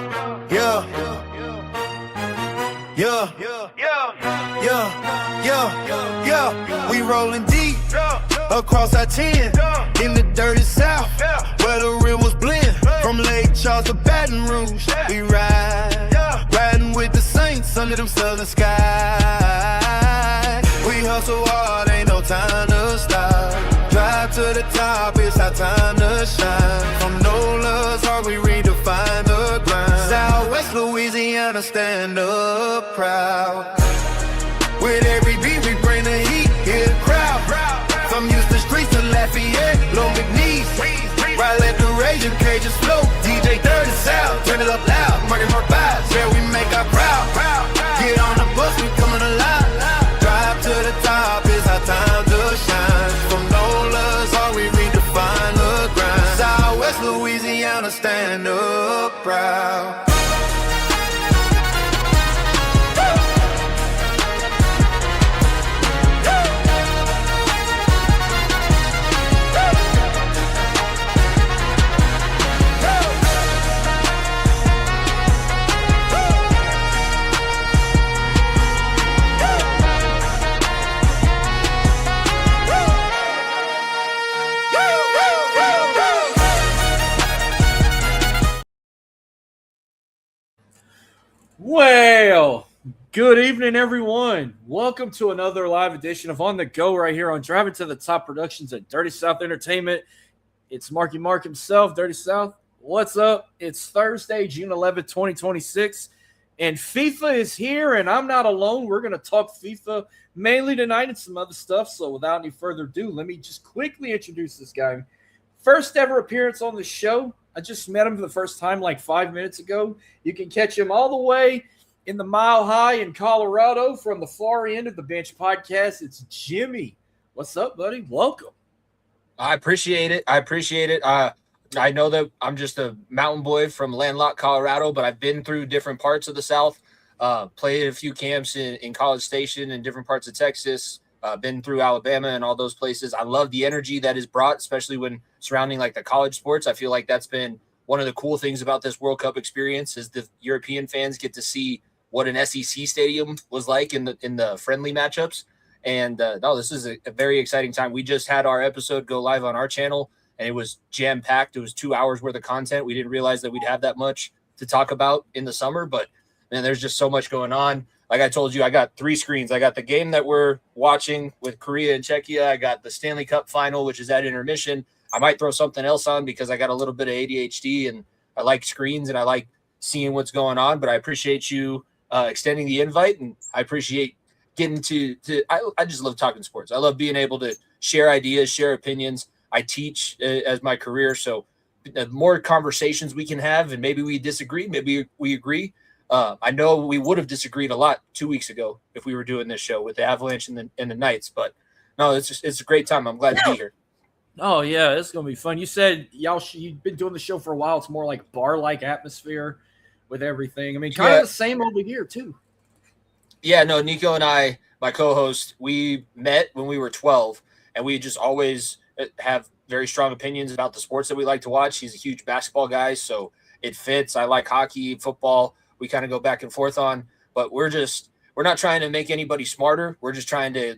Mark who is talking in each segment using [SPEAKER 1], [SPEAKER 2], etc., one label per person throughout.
[SPEAKER 1] Yeah. Yeah. Yeah. We rolling deep across our 10 in the dirty South, where the rivers blend from Lake Charles to Baton Rouge. We riding with the Saints under them southern skies. We hustle hard, ain't no time to stop. Drive to the top, it's our time to shine. From Nola's heart, we redefine the grind. Southwest Louisiana, stand up proud. With every beat, we bring the heat, hear the crowd. From Houston streets to Lafayette, Long McNeese. Right, let the raging cages flow. DJ 30 South, turn it up loud. Marking our vibes, yeah, we make our crowd. Get on the bus, we coming alive. Drive to the top, it's our time to shine. From Nola's heart, we redefine the grind. Southwest Louisiana, stand up proud.
[SPEAKER 2] Well, good evening, everyone. Welcome to another live edition of On The Go right here on Driving to the Top Productions at Dirty South Entertainment. It's Marky Mark himself, Dirty South. What's up? It's Thursday, June 11th, 2026, and FIFA is here, and I'm not alone. We're going to talk FIFA mainly tonight and some other stuff, so without any further ado, let me just quickly introduce this guy. First ever appearance on the show. I just met him for the first time like 5 minutes ago. You can catch him all the way in the Mile High in Colorado from the far end of the Bench Podcast. It's Jimmy. What's up, buddy? Welcome.
[SPEAKER 3] I appreciate it. I know that I'm just a mountain boy from landlocked Colorado, but I've been through different parts of the South, played a few camps in College Station in different parts of Texas, been through Alabama and all those places. I love the energy that is brought, especially when surrounding like the college sports. I feel like that's been one of the cool things about this World Cup experience is the European fans get to see what an SEC stadium was like in the friendly matchups. And this is a very exciting time. We just had our episode go live on our channel, and it was jam-packed. It was 2 hours worth of content. We didn't realize that we'd have that much to talk about in the summer, but man, there's just so much going on. Like I told you, I got 3 screens. I got the game that we're watching with Korea and Czechia. I got the Stanley Cup final, which is at intermission. I might throw something else on because I got a little bit of ADHD and I like screens and I like seeing what's going on, but I appreciate you extending the invite, and I appreciate getting to I just love talking sports. I love being able to share ideas, share opinions. I teach as my career, so the more conversations we can have, and maybe we disagree, maybe we agree. I know we would have disagreed a lot 2 weeks ago if we were doing this show with the Avalanche and the Knights, but no, it's a great time. I'm glad to be here.
[SPEAKER 2] Oh, yeah, it's going to be fun. You said you've been doing the show for a while. It's more like bar-like atmosphere with everything. I mean, kind of the same over here, too.
[SPEAKER 3] Yeah, no, Nico and I, my co-host, we met when we were 12, and we just always have very strong opinions about the sports that we like to watch. He's a huge basketball guy, so it fits. I like hockey, football. We kind of go back and forth on, but we're not trying to make anybody smarter. We're just trying to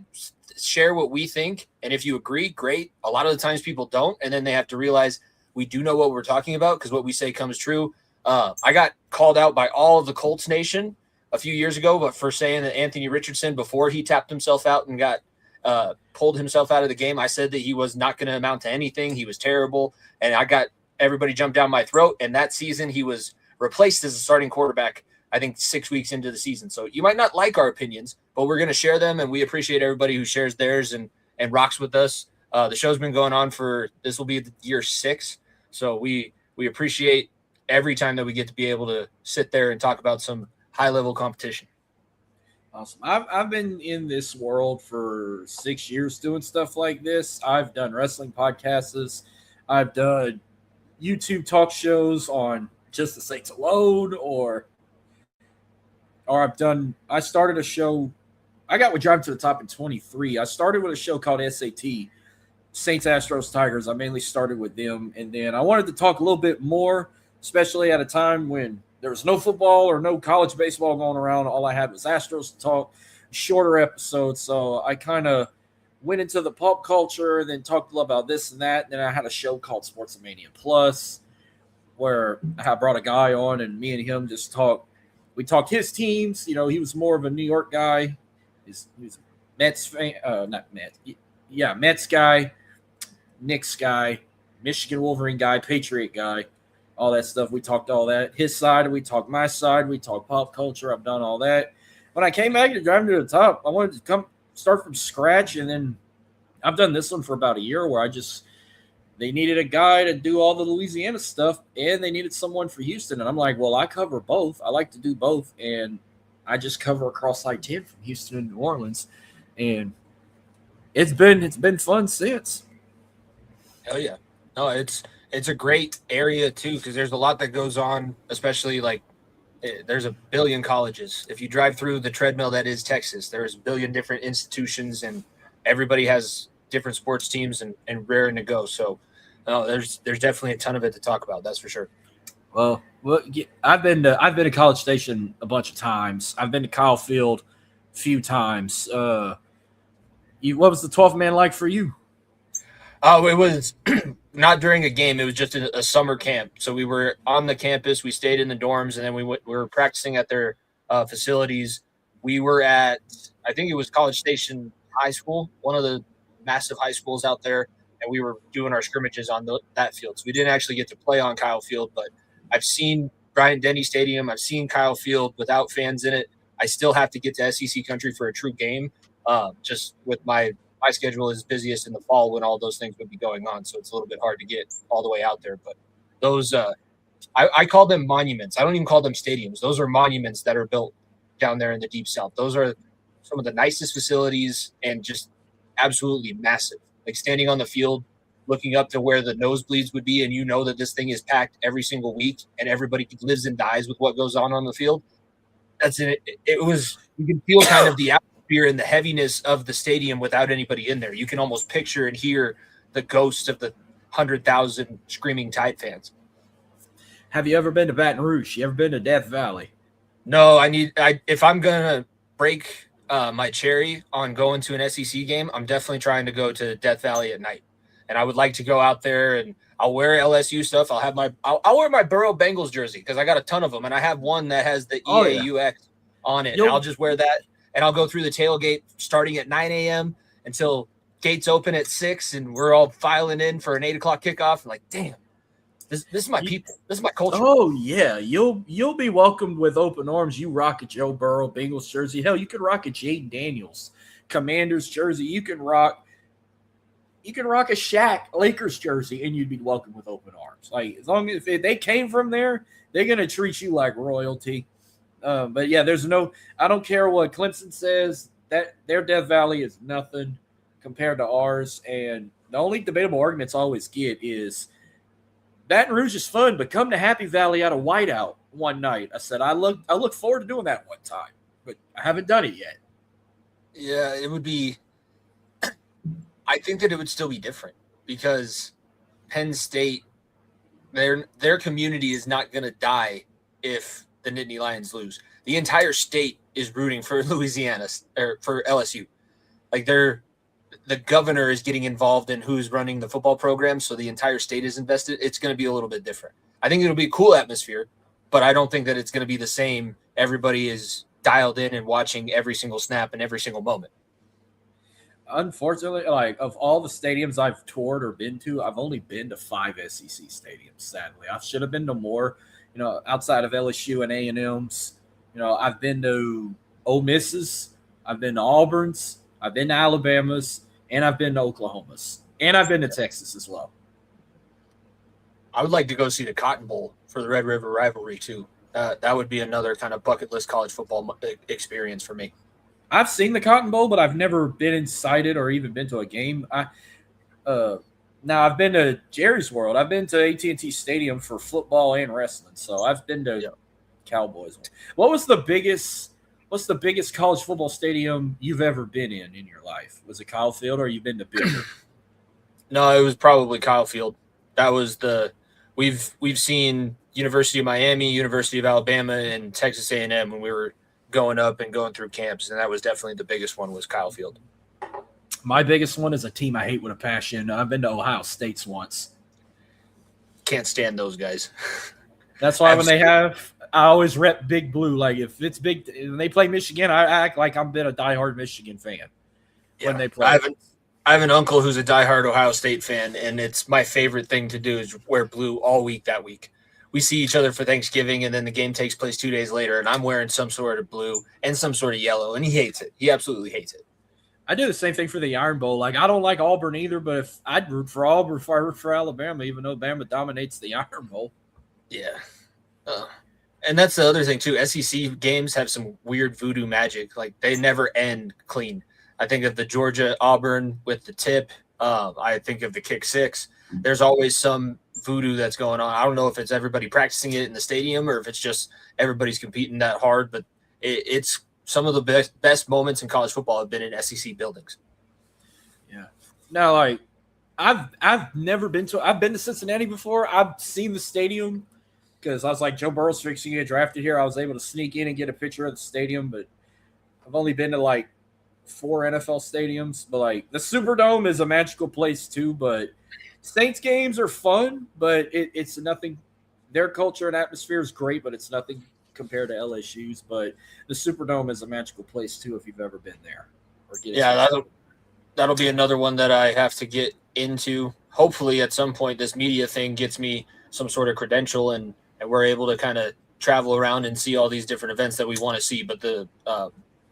[SPEAKER 3] share what we think. And if you agree, great. A lot of the times people don't. And then they have to realize we do know what we're talking about because what we say comes true. I got called out by all of the Colts Nation a few years ago, but for saying that Anthony Richardson, before he tapped himself out and got pulled himself out of the game, I said that he was not going to amount to anything. He was terrible. And I got everybody jumped down my throat. And that season he was replaced as a starting quarterback, I think 6 weeks into the season. So you might not like our opinions, but we're going to share them, and we appreciate everybody who shares theirs and rocks with us. The show's been going on this will be year 6. So we appreciate every time that we get to be able to sit there and talk about some high-level competition.
[SPEAKER 2] Awesome. I've been in this world for 6 years doing stuff like this. I've done wrestling podcasts. I've done YouTube talk shows on Just the Saints Alone, or I started a show. I got with Driving to the Top in 23. I started with a show called SAT, Saints, Astros, Tigers. I mainly started with them. And then I wanted to talk a little bit more, especially at a time when there was no football or no college baseball going around. All I had was Astros to talk, shorter episodes. So I kind of went into the pop culture, then talked a lot about this and that. And then I had a show called Sportsmania Plus where I brought a guy on and me and him just talked. We talked his teams. You know, he was more of a New York guy. He's a Mets fan, not Mets. Yeah, Mets guy, Knicks guy, Michigan Wolverine guy, Patriot guy, all that stuff. We talked all that. His side, we talked my side, we talked pop culture. I've done all that. When I came back to Driving to the Top, I wanted to start from scratch, and then I've done this one for about a year where they needed a guy to do all the Louisiana stuff, and they needed someone for Houston. And I'm like, well, I cover both. I like to do both, and I just cover across I-10 from Houston to New Orleans, and it's been fun since.
[SPEAKER 3] Hell yeah. No, it's a great area too, because there's a lot that goes on, especially like there's a billion colleges. If you drive through the treadmill that is Texas, there's a billion different institutions, and everybody has different sports teams and raring to go. So there's definitely a ton of it to talk about. That's for sure.
[SPEAKER 2] Well, I've been to College Station a bunch of times. I've been to Kyle Field a few times. What was the 12th man like for you?
[SPEAKER 3] Oh, it was not during a game. It was just a summer camp. So we were on the campus. We stayed in the dorms, and then we were practicing at their facilities. We were at, I think it was College Station High School, one of the massive high schools out there, and we were doing our scrimmages on that field. So we didn't actually get to play on Kyle Field, but I've seen Bryant-Denny Stadium. I've seen Kyle Field without fans in it. I still have to get to SEC country for a true game, just with my schedule is busiest in the fall when all those things would be going on. So it's a little bit hard to get all the way out there. But those, I call them monuments. I don't even call them stadiums. Those are monuments that are built down there in the Deep South. Those are some of the nicest facilities and just absolutely massive. Like standing on the field, looking up to where the nosebleeds would be, and you know that this thing is packed every single week and everybody lives and dies with what goes on the field. That's it. It was, you can feel kind of the atmosphere and the heaviness of the stadium without anybody in there. You can almost picture and hear the ghost of the 100,000 screaming Tide fans.
[SPEAKER 2] Have you ever been to Baton Rouge? You ever been to Death Valley?
[SPEAKER 3] No, if I'm going to break my cherry on going to an SEC game, I'm definitely trying to go to Death Valley at night. And I would like to go out there, and I'll wear LSU stuff. I'll wear my Burrow Bengals jersey because I got a ton of them, and I have one that has the EAUX on it. And I'll just wear that, and I'll go through the tailgate starting at 9 a.m. until gates open at 6, and we're all filing in for an 8 o'clock kickoff. I'm like, damn, this is my people. This is my culture.
[SPEAKER 2] Oh yeah, you'll be welcomed with open arms. You rock a Joe Burrow Bengals jersey. Hell, you could rock a Jaden Daniels Commanders jersey. You can rock a Shaq Lakers jersey, and you'd be welcomed with open arms. Like, as long as if they came from there, they're gonna treat you like royalty. But yeah, I don't care what Clemson says, that their Death Valley is nothing compared to ours. And the only debatable arguments I always get is Baton Rouge is fun, but come to Happy Valley out of whiteout one night. I said I look forward to doing that one time, but I haven't done it yet.
[SPEAKER 3] Yeah, it would be. I think that it would still be different because Penn State, their community is not going to die if the Nittany Lions lose. The entire state is rooting for Louisiana or for LSU. Like the governor is getting involved in who's running the football program, so the entire state is invested. It's going to be a little bit different. I think it'll be a cool atmosphere, but I don't think that it's going to be the same. Everybody is dialed in and watching every single snap and every single moment.
[SPEAKER 2] Unfortunately, like of all the stadiums I've toured or been to, I've only been to 5 SEC stadiums. Sadly, I should have been to more. You know, outside of LSU and A&M's. You know, I've been to Ole Miss's, I've been to Auburn's, I've been to Alabama's, and I've been to Oklahoma's, and I've been to Texas as well.
[SPEAKER 3] I would like to go see the Cotton Bowl for the Red River rivalry too. That would be another kind of bucket list college football experience for me.
[SPEAKER 2] I've seen the Cotton Bowl, but I've never been inside it or even been to a game. Now I've been to Jerry's World. I've been to AT&T Stadium for football and wrestling, so I've been to Cowboys. What's the biggest college football stadium you've ever been in your life? Was it Kyle Field, or you been to bigger?
[SPEAKER 3] No, it was probably Kyle Field. That was we've seen University of Miami, University of Alabama, and Texas A&M when we were going up and going through camps, and that was definitely the biggest one was Kyle Field.
[SPEAKER 2] My biggest one is a team I hate with a passion. I've been to Ohio State's once.
[SPEAKER 3] Can't stand those guys.
[SPEAKER 2] That's why I always rep Big Blue. Like if it's big, when they play Michigan, I act like I've been a diehard Michigan fan when they play.
[SPEAKER 3] I have an uncle who's a diehard Ohio State fan, and it's my favorite thing to do is wear blue all week that week. We see each other for Thanksgiving, and then the game takes place 2 days later, and I'm wearing some sort of blue and some sort of yellow, and he hates it. He absolutely hates it.
[SPEAKER 2] I do the same thing for the Iron Bowl. Like I don't like Auburn either, but if I'd root for Auburn if I root for Alabama, even though Bama dominates the Iron Bowl.
[SPEAKER 3] Yeah. And that's the other thing, too. SEC games have some weird voodoo magic. Like, they never end clean. I think of the Georgia-Auburn with the tip. I think of the kick six. There's always some voodoo that's going on. I don't know if it's everybody practicing it in the stadium or if it's just everybody's competing that hard, but it's some of the best moments in college football have been in SEC buildings.
[SPEAKER 2] Yeah. Now, like, I've been to Cincinnati before. I've seen the stadium because I was like, Joe Burrow's fixing to get drafted here. I was able to sneak in and get a picture of the stadium, but I've only been to like 4 NFL stadiums. But like the Superdome is a magical place too. But Saints games are fun, but it's nothing. Their culture and atmosphere is great, but it's nothing compared to LSU's. But the Superdome is a magical place too if you've ever been there.
[SPEAKER 3] That'll be another one that I have to get into. Hopefully, at some point, this media thing gets me some sort of credential and we're able to kind of travel around and see all these different events that we want to see. But the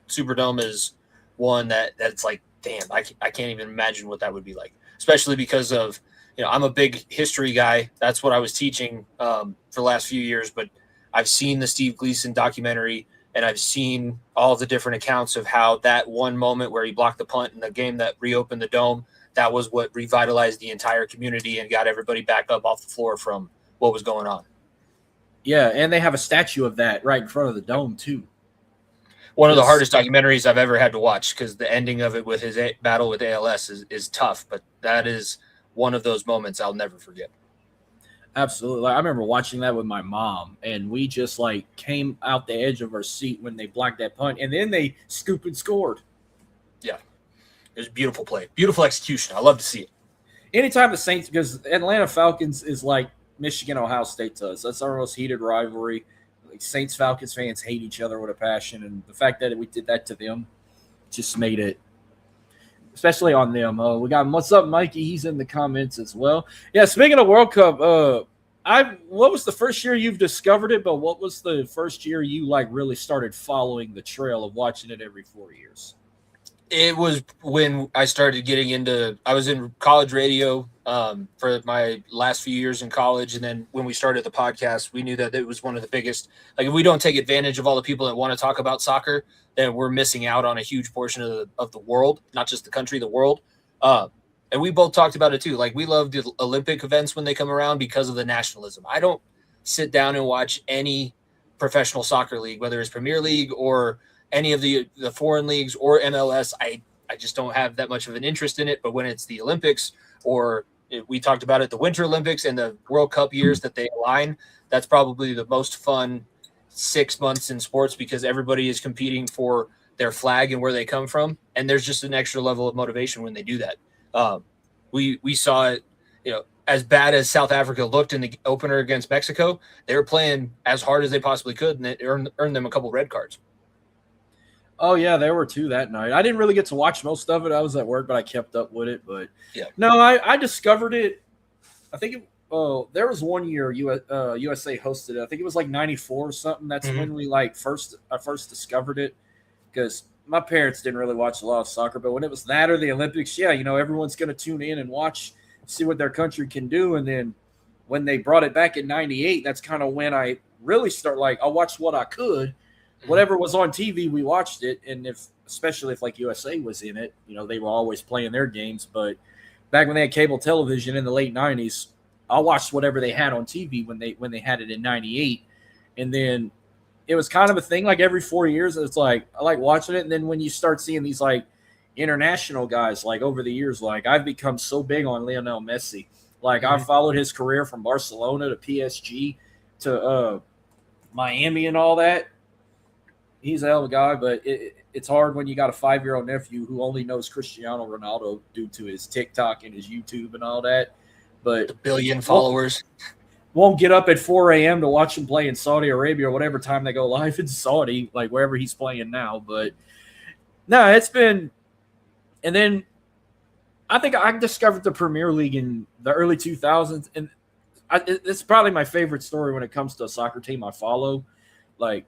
[SPEAKER 3] Superdome is one that's like, damn, I can't even imagine what that would be like, especially because of, I'm a big history guy. That's what I was teaching for the last few years. But I've seen the Steve Gleason documentary, and I've seen all the different accounts of how that one moment where he blocked the punt in the game that reopened the dome, that was what revitalized the entire community and got everybody back up off the floor from what was going on.
[SPEAKER 2] Yeah, and they have a statue of that right in front of the dome, too.
[SPEAKER 3] One of the hardest documentaries I've ever had to watch because the ending of it with his battle with ALS is tough, but that is one of those moments I'll never forget.
[SPEAKER 2] Absolutely. I remember watching that with my mom, and we just like came out the edge of our seat when they blocked that punt, and then they scooped and scored.
[SPEAKER 3] Yeah. It was a beautiful play. Beautiful execution. I love to see it.
[SPEAKER 2] Anytime the Saints, because Atlanta Falcons is like Michigan, Ohio State to us. That's our most heated rivalry. Like Saints, Falcons fans hate each other with a passion, and the fact that we did that to them just made it, especially on them. We got what's up, Mikey? He's in the comments as well. Yeah, speaking of World Cup, what was the first year you've discovered it? But what was the first year you like really started following the trail of watching it every 4 years?
[SPEAKER 3] It was when I started getting into. I was in college radio for my last few years in college, and then when we started the podcast, we knew that it was one of the biggest. Like, if we don't take advantage of all the people that want to talk about soccer, then we're missing out on a huge portion of the world, not just the country, the world. And we both talked about it too. Like, we love the Olympic events when they come around because of the nationalism. I don't sit down and watch any professional soccer league, whether it's Premier League or any of the foreign leagues or MLS. I just don't have that much of an interest in it. But when it's the Olympics, or we talked about it, the Winter Olympics and the World Cup years that they align, that's probably the most fun 6 months in sports because everybody is competing for their flag and where they come from. And there's just an extra level of motivation when they do that. We saw it, as bad as South Africa looked in the opener against Mexico, they were playing as hard as they possibly could, and it earned them a couple red cards.
[SPEAKER 2] Oh, yeah, there were 2 that night. I didn't really get to watch most of it. I was at work, but I kept up with it. But
[SPEAKER 3] yeah,
[SPEAKER 2] no, I discovered it. I think there was one year USA hosted it. I think it was like 94 or something. That's when we I first discovered it because my parents didn't really watch a lot of soccer. But when it was that or the Olympics, yeah, everyone's going to tune in and watch, see what their country can do. And then when they brought it back in 98, that's kind of when I really start I watched what I could. Whatever was on TV, we watched it, and especially if like USA was in it, they were always playing their games. But back when they had cable television in the late 90s, I watched whatever they had on TV when they had it in 98, and then it was kind of a thing like every 4 years. It's like I like watching it, and then when you start seeing these like international guys, like over the years, like I've become so big on Lionel Messi. Like I followed his career from Barcelona to PSG. to Miami and all that. He's a hell of a guy, but it's hard when you got a 5-year-old nephew who only knows Cristiano Ronaldo due to his TikTok and his YouTube and all that. But
[SPEAKER 3] the billion followers
[SPEAKER 2] won't get up at 4 a.m. to watch him play in Saudi Arabia or whatever time they go live in Saudi, like wherever he's playing now. But no, it's been – and then I think I discovered the Premier League in the early 2000s, and it's probably my favorite story when it comes to a soccer team I follow. Like,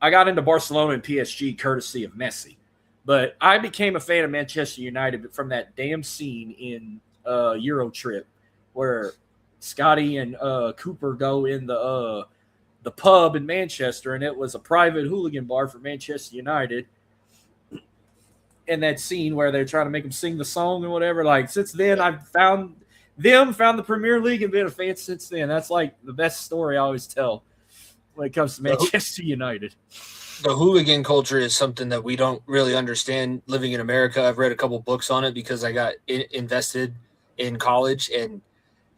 [SPEAKER 2] I got into Barcelona and PSG courtesy of Messi, but I became a fan of Manchester United from that damn scene in Euro Trip where Scotty and Cooper go in the pub in Manchester, and it was a private hooligan bar for Manchester United. And that scene where they're trying to make him sing the song and whatever. Like, since then, I've found the Premier League and been a fan since then. That's like the best story I always tell when it comes to Manchester United.
[SPEAKER 3] The hooligan culture is something that we don't really understand living in America. I've read a couple books on it because I got invested in college, and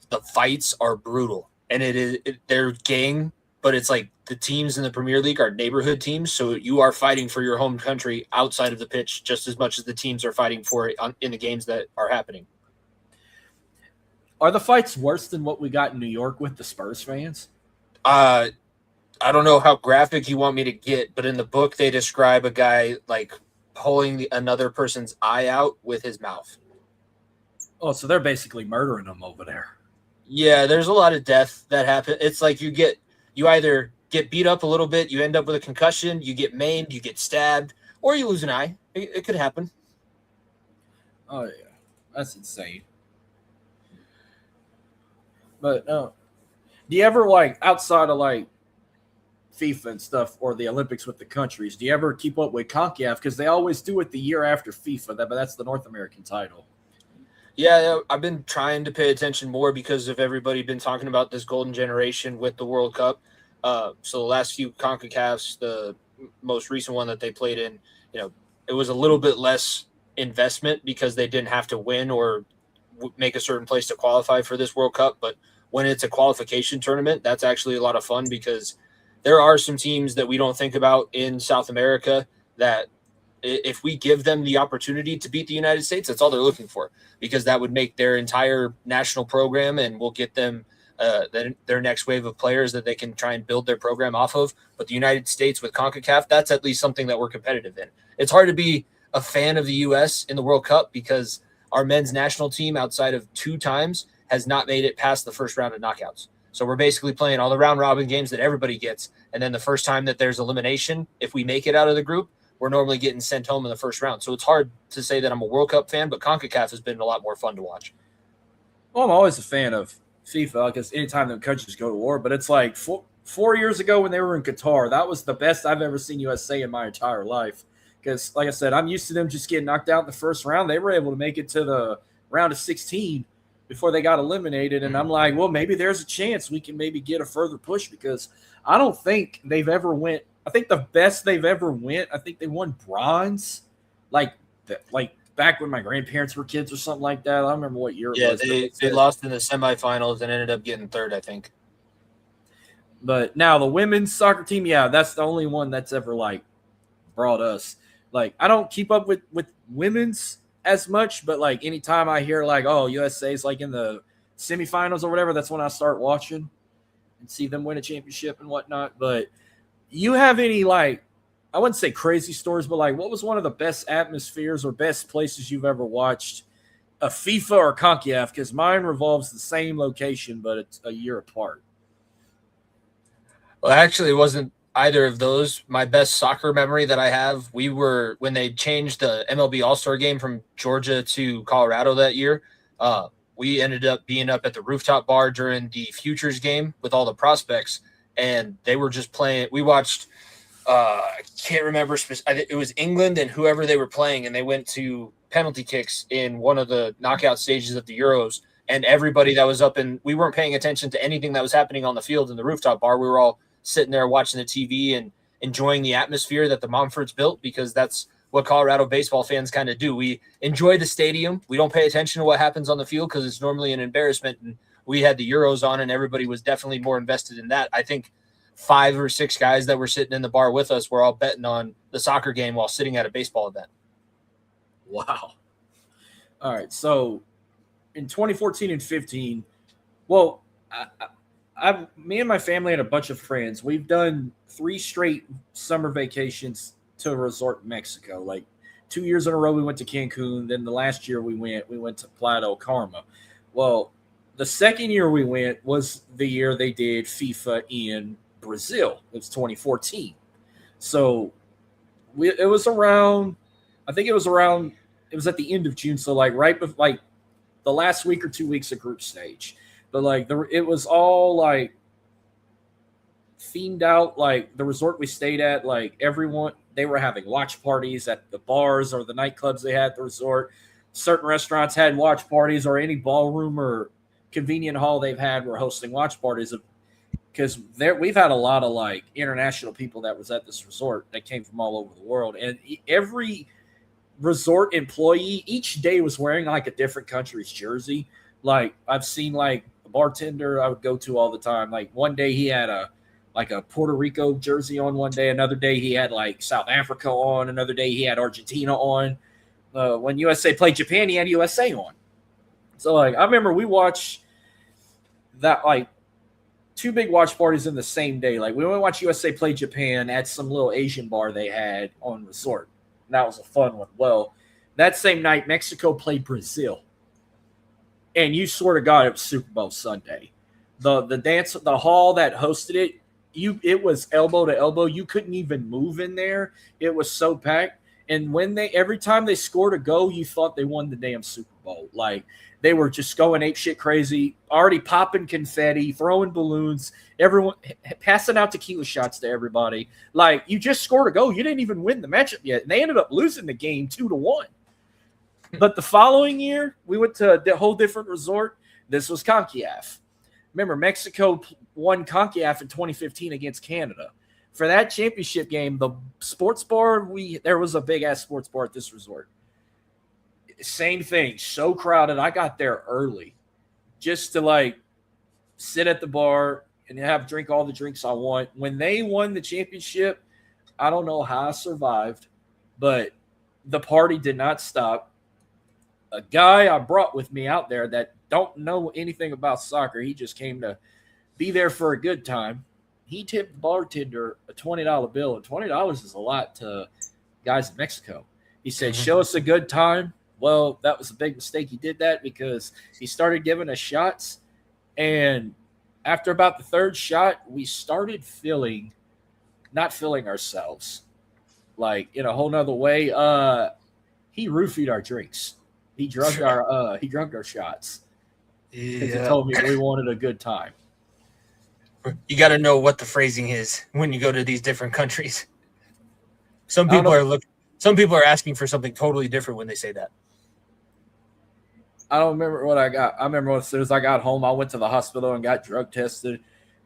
[SPEAKER 3] the fights are brutal. And they're gang, but it's like the teams in the Premier League are neighborhood teams, so you are fighting for your home country outside of the pitch just as much as the teams are fighting for it in the games that are happening.
[SPEAKER 2] Are the fights worse than what we got in New York with the Spurs fans?
[SPEAKER 3] I don't know how graphic you want me to get, but in the book they describe a guy like pulling another person's eye out with his mouth.
[SPEAKER 2] Oh, so they're basically murdering them over there.
[SPEAKER 3] Yeah, there's a lot of death that happen. It's like you either get beat up a little bit, you end up with a concussion, you get maimed, you get stabbed, or you lose an eye. It could happen.
[SPEAKER 2] Oh, yeah. That's insane. But do you ever, like, outside of, like, FIFA and stuff or the Olympics with the countries, do you ever keep up with CONCACAF? Because they always do it the year after FIFA, but that's the North American title.
[SPEAKER 3] Yeah, I've been trying to pay attention more because of everybody been talking about this golden generation with the World Cup. So the last few CONCACAFs, the most recent one that they played in, it was a little bit less investment because they didn't have to win or make a certain place to qualify for this World Cup. But when it's a qualification tournament, that's actually a lot of fun because there are some teams that we don't think about in South America that if we give them the opportunity to beat the United States, that's all they're looking for, because that would make their entire national program and we'll get them their next wave of players that they can try and build their program off of. But the United States with CONCACAF, that's at least something that we're competitive in. It's hard to be a fan of the U.S. in the World Cup because our men's national team outside of 2 times has not made it past the first round of knockouts. So we're basically playing all the round robin games that everybody gets. And then the first time that there's elimination, if we make it out of the group, we're normally getting sent home in the first round. So it's hard to say that I'm a World Cup fan, but CONCACAF has been a lot more fun to watch.
[SPEAKER 2] Well, I'm always a fan of FIFA because anytime the countries go to war, but it's like 4 years ago when they were in Qatar, that was the best I've ever seen USA in my entire life. Because, like I said, I'm used to them just getting knocked out in the first round. They were able to make it to the round of 16 before they got eliminated. And I'm like, well, maybe there's a chance we can maybe get a further push because I don't think they've ever went. I think the best they've ever went, I think they won bronze, like back when my grandparents were kids or something like that. I don't remember what year it was.
[SPEAKER 3] Yeah, they lost in the semifinals and ended up getting third, I think.
[SPEAKER 2] But now the women's soccer team, yeah, that's the only one that's ever, like, brought us. Like, I don't keep up with women's as much, but, like, anytime I hear, like, oh, USA's, like, in the semifinals or whatever, that's when I start watching and see them win a championship and whatnot. But you have any, like, I wouldn't say crazy stories, but, like, what was one of the best atmospheres or best places you've ever watched a FIFA or CONCACAF? Because mine revolves the same location, but it's a year apart.
[SPEAKER 3] Well, actually, it wasn't either of those. My best soccer memory that I have, when they changed the MLB All-Star game from Georgia to Colorado that year, we ended up being up at the rooftop bar during the Futures game with all the prospects, and they were just playing. We watched, I can't remember, it was England and whoever they were playing, and they went to penalty kicks in one of the knockout stages of the Euros, and everybody that was up, and we weren't paying attention to anything that was happening on the field in the rooftop bar. We were all sitting there watching the TV and enjoying the atmosphere that the Momfords built, because that's what Colorado baseball fans kind of do. We enjoy the stadium. We don't pay attention to what happens on the field because it's normally an embarrassment, and we had the Euros on, and everybody was definitely more invested in that. I think 5 or 6 guys that were sitting in the bar with us were all betting on the soccer game while sitting at a baseball event.
[SPEAKER 2] Wow. All right. So in 2014 and 15, well, me and my family and a bunch of friends, we've done 3 straight summer vacations to a resort in Mexico. Like 2 years in a row, we went to Cancun. Then the last year we went to Playa del Carmen. Well, the second year we went was the year they did FIFA in Brazil. It was 2014. So it was around, I think it was at the end of June. So like right before, like the last week or 2 weeks of group stage. But like it was all like themed out. Like the resort we stayed at, like everyone, they were having watch parties at the bars or the nightclubs they had at the resort. Certain restaurants had watch parties, or any ballroom or convenient hall they've had were hosting watch parties. Because we've had a lot of like international people that was at this resort that came from all over the world, and every resort employee each day was wearing like a different country's jersey. Like I've seen like a bartender I would go to all the time. Like one day he had a Puerto Rico jersey on one day. Another day he had like South Africa on. Another day he had Argentina on. When USA played Japan, he had USA on. So like I remember we watched that like 2 big watch parties in the same day. Like we went to watch USA play Japan at some little Asian bar they had on resort. And that was a fun one. Well, that same night, Mexico played Brazil. And you sort of got it was Super Bowl Sunday. The hall that hosted it, it was elbow to elbow. You couldn't even move in there. It was so packed. And every time they scored a goal, you thought they won the damn Super Bowl. Like they were just going apeshit crazy, already popping confetti, throwing balloons, everyone passing out tequila shots to everybody. Like you just scored a goal. You didn't even win the matchup yet. And they ended up losing the game 2-1. But the following year, we went to a whole different resort. This was CONCACAF. Remember, Mexico won CONCACAF in 2015 against Canada. For that championship game, the sports bar, there was a big-ass sports bar at this resort. Same thing, so crowded. I got there early just to, like, sit at the bar and drink all the drinks I want. When they won the championship, I don't know how I survived, but the party did not stop. A guy I brought with me out there that don't know anything about soccer, he just came to be there for a good time. He tipped the bartender a $20 bill, and $20 is a lot to guys in Mexico. He said, show us a good time. Well, that was a big mistake. He did that because he started giving us shots, and after about the 3rd shot, we started not feeling ourselves, like in a whole nother way. He roofied our drinks. He drugged our shots because he told me we wanted a good time.
[SPEAKER 3] You got to know what the phrasing is when you go to these different countries. Some people are asking for something totally different when they say that.
[SPEAKER 2] I don't remember what I got. I remember as soon as I got home, I went to the hospital and got drug tested.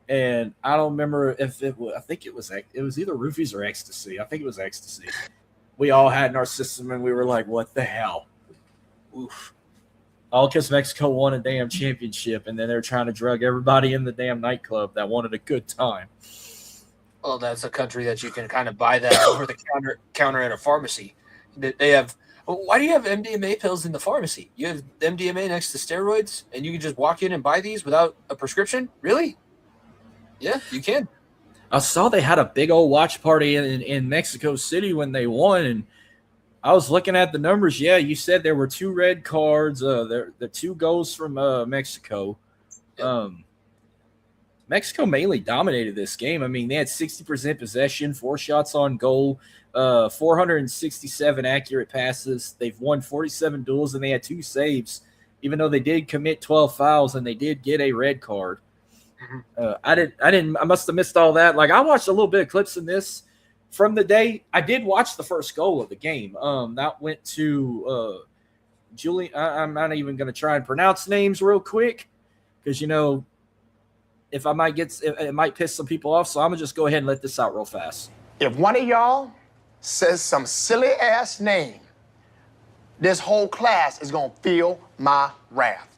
[SPEAKER 2] And I don't remember if it was, I think it was either roofies or ecstasy. I think it was ecstasy. We all had in our system, and we were like, what the hell? Oof. All because Mexico won a damn championship, and then they're trying to drug everybody in the damn nightclub that wanted a good time.
[SPEAKER 3] Well, that's a country that you can kind of buy that over the counter at a pharmacy. They have. Why do you have MDMA pills in the pharmacy? You have MDMA next to steroids, and you can just walk in and buy these without a prescription? Really? Yeah, you can.
[SPEAKER 2] I saw they had a big old watch party in Mexico City when they won, and I was looking at the numbers. Yeah, you said there were 2 red cards. The 2 goals from Mexico. Yep. Mexico mainly dominated this game. I mean, they had 60% possession, 4 shots on goal, 467 accurate passes. They've won 47 duels, and they had 2 saves, even though they did commit 12 fouls and they did get a red card. I must have missed all that. Like I watched a little bit of clips in this from the day. I did watch the first goal of the game. That went to Julian. I'm not even going to try and pronounce names real quick because if I might it might piss some people off. So I'm gonna just go ahead and let this out real fast.
[SPEAKER 4] If one of y'all says some silly ass name, this whole class is gonna feel my wrath.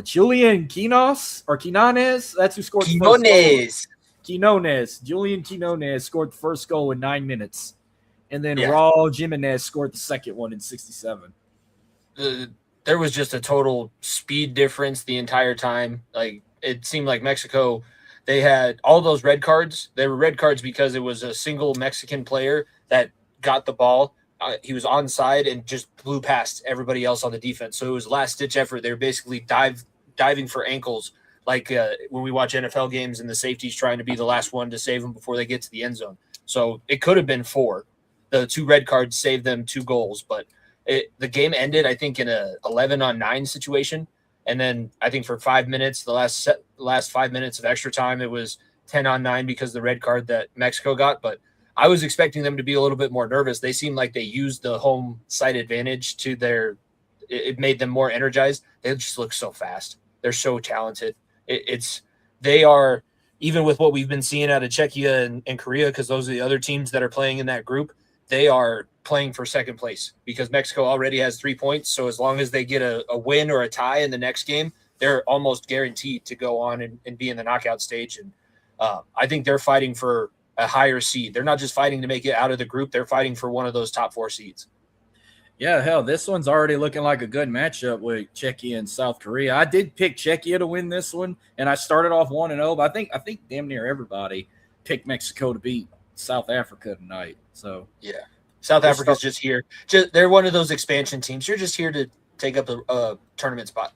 [SPEAKER 2] Julian Quinos or Quinones. That's who scored the first goal. Julian Quinones scored the first goal in 9 minutes. And then Raul Jimenez scored the second one in 67.
[SPEAKER 3] There was just a total speed difference the entire time. Like, it seemed like Mexico, they had all those red cards. They were red cards because it was a single Mexican player that got the ball. He was onside and just blew past everybody else on the defense. So it was last-ditch effort. They were basically diving for ankles, like when we watch NFL games and the safety's trying to be the last one to save them before they get to the end zone. So it could have been 4. The 2 red cards saved them 2 goals, but the game ended, I think, in a 11-on-9 situation. And then I think for 5 minutes, the last 5 minutes of extra time, it was 10-on-9 because of the red card that Mexico got. But I was expecting them to be a little bit more nervous. They seemed like they used the home side advantage to it made them more energized. They just look so fast. They're so talented. They are, even with what we've been seeing out of Czechia and Korea, because those are the other teams that are playing in that group, they are playing for second place because Mexico already has 3 points. So as long as they get a win or a tie in the next game, they're almost guaranteed to go on and be in the knockout stage. And I think they're fighting for a higher seed. They're not just fighting to make it out of the group. They're fighting for one of those top 4 seeds.
[SPEAKER 2] Yeah, hell, this one's already looking like a good matchup with Czechia and South Korea. I did pick Czechia to win this one, and I started off 1-0, but I think damn near everybody picked Mexico to beat South Africa tonight. So
[SPEAKER 3] yeah, South Africa's just here. They're one of those expansion teams. You're just here to take up a tournament spot.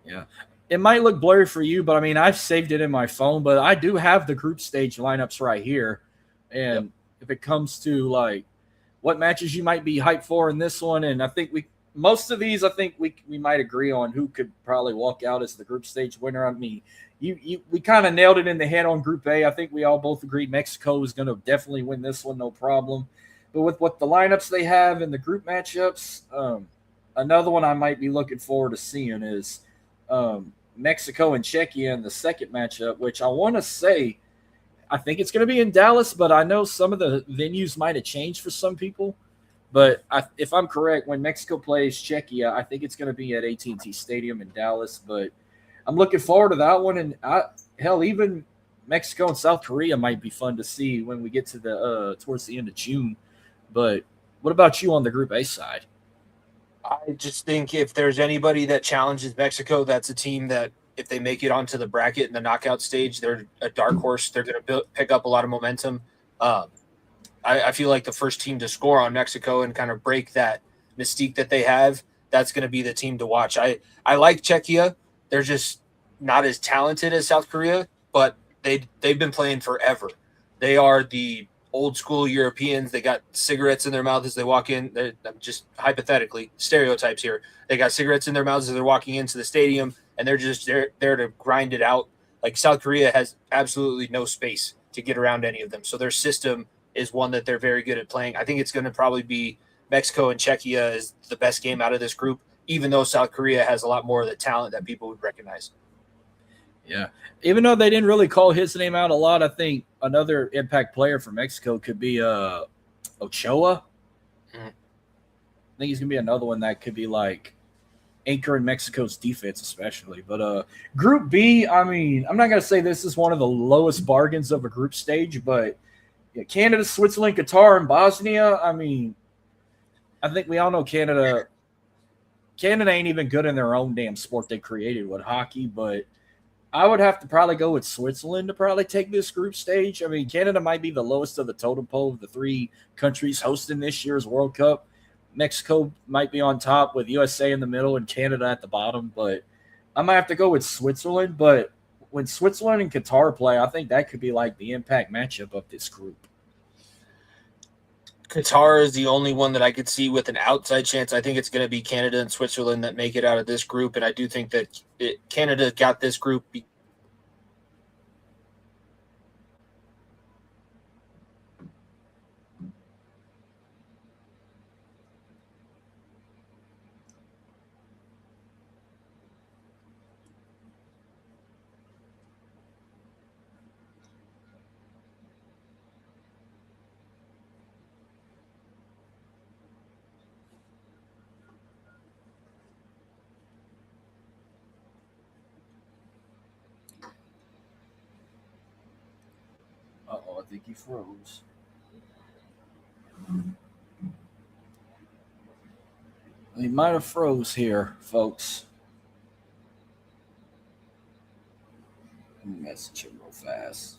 [SPEAKER 2] Yeah. It might look blurry for you, but I mean, I've saved it in my phone, but I do have the group stage lineups right here. And if it comes to like what matches you might be hyped for in this one, and I think most of these, I think we might agree on who could probably walk out as the group stage winner. I mean, we kind of nailed it in the head on Group A. I think we all both agreed Mexico is going to definitely win this one, no problem. But with what the lineups they have in the group matchups, another one I might be looking forward to seeing is Mexico and Czechia in the second matchup, which I want to say I think it's going to be in Dallas, but I know some of the venues might have changed for some people. But if I'm correct, when Mexico plays Czechia, I think it's going to be at AT&T Stadium in Dallas. But I'm looking forward to that one. And even Mexico and South Korea might be fun to see when we get to towards the end of June. But what about you on the Group A side?
[SPEAKER 3] I just think if there's anybody that challenges Mexico, that's a team that if they make it onto the bracket in the knockout stage, they're a dark horse. They're going to pick up a lot of momentum. I feel like the first team to score on Mexico and kind of break that mystique that they have, that's going to be the team to watch. I like Czechia. They're just not as talented as South Korea, but they've been playing forever. They are the old school Europeans. They got cigarettes in their mouth as they walk in. I'm just hypothetically stereotypes here. They got cigarettes in their mouths as they're walking into the stadium, and they're just there to grind it out. Like South Korea has absolutely no space to get around any of them. So their system is one that they're very good at playing. I think it's going to probably be Mexico and Czechia is the best game out of this group, even though South Korea has a lot more of the talent that people would recognize.
[SPEAKER 2] Yeah. Even though they didn't really call his name out a lot, I think another impact player for Mexico could be Ochoa. I think he's going to be another one that could be like anchor in Mexico's defense especially. But Group B, I mean, I'm not going to say this is one of the lowest bargains of a group stage, but Canada, Switzerland, Qatar, and Bosnia, I mean, I think we all know Canada ain't even good in their own damn sport they created with hockey, but I would have to probably go with Switzerland to probably take this group stage. I mean, Canada might be the lowest of the totem pole of the 3 countries hosting this year's World Cup. Mexico might be on top with USA in the middle and Canada at the bottom, but I might have to go with Switzerland. But when Switzerland and Qatar play, I think that could be like the impact matchup of this group.
[SPEAKER 3] Qatar is the only one that I could see with an outside chance. I think it's going to be Canada and Switzerland that make it out of this group, and I do think that Canada got this group
[SPEAKER 2] Uh-oh, I think he froze. He might have froze here, folks. Let me message him real fast.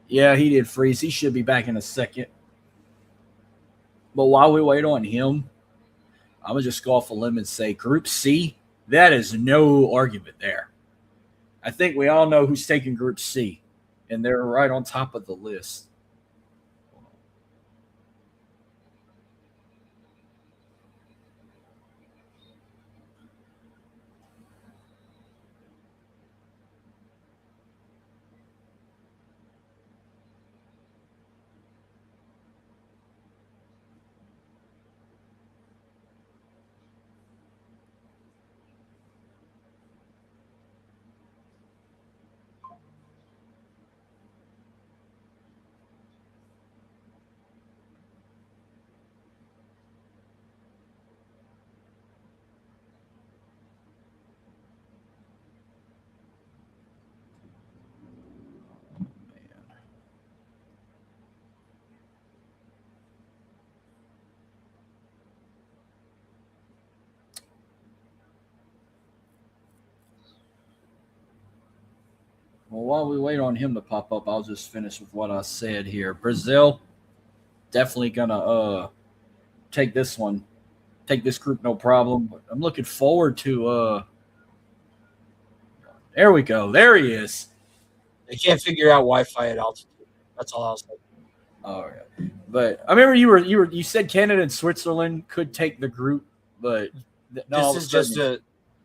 [SPEAKER 2] Yeah, he did freeze. He should be back in a second. But while we wait on him, I'm going to just go off a limb and say Group C, that is no argument there. I think we all know who's taking Group C, and they're right on top of the list. Well, while we wait on him to pop up, I'll just finish with what I said here. Brazil, definitely gonna take this one, take this group, no problem. But I'm looking forward to there we go. There he is.
[SPEAKER 3] They can't figure out Wi-Fi at altitude. That's all I'll say.
[SPEAKER 2] All right. But I remember you said Canada and Switzerland could take the group, but
[SPEAKER 3] This is just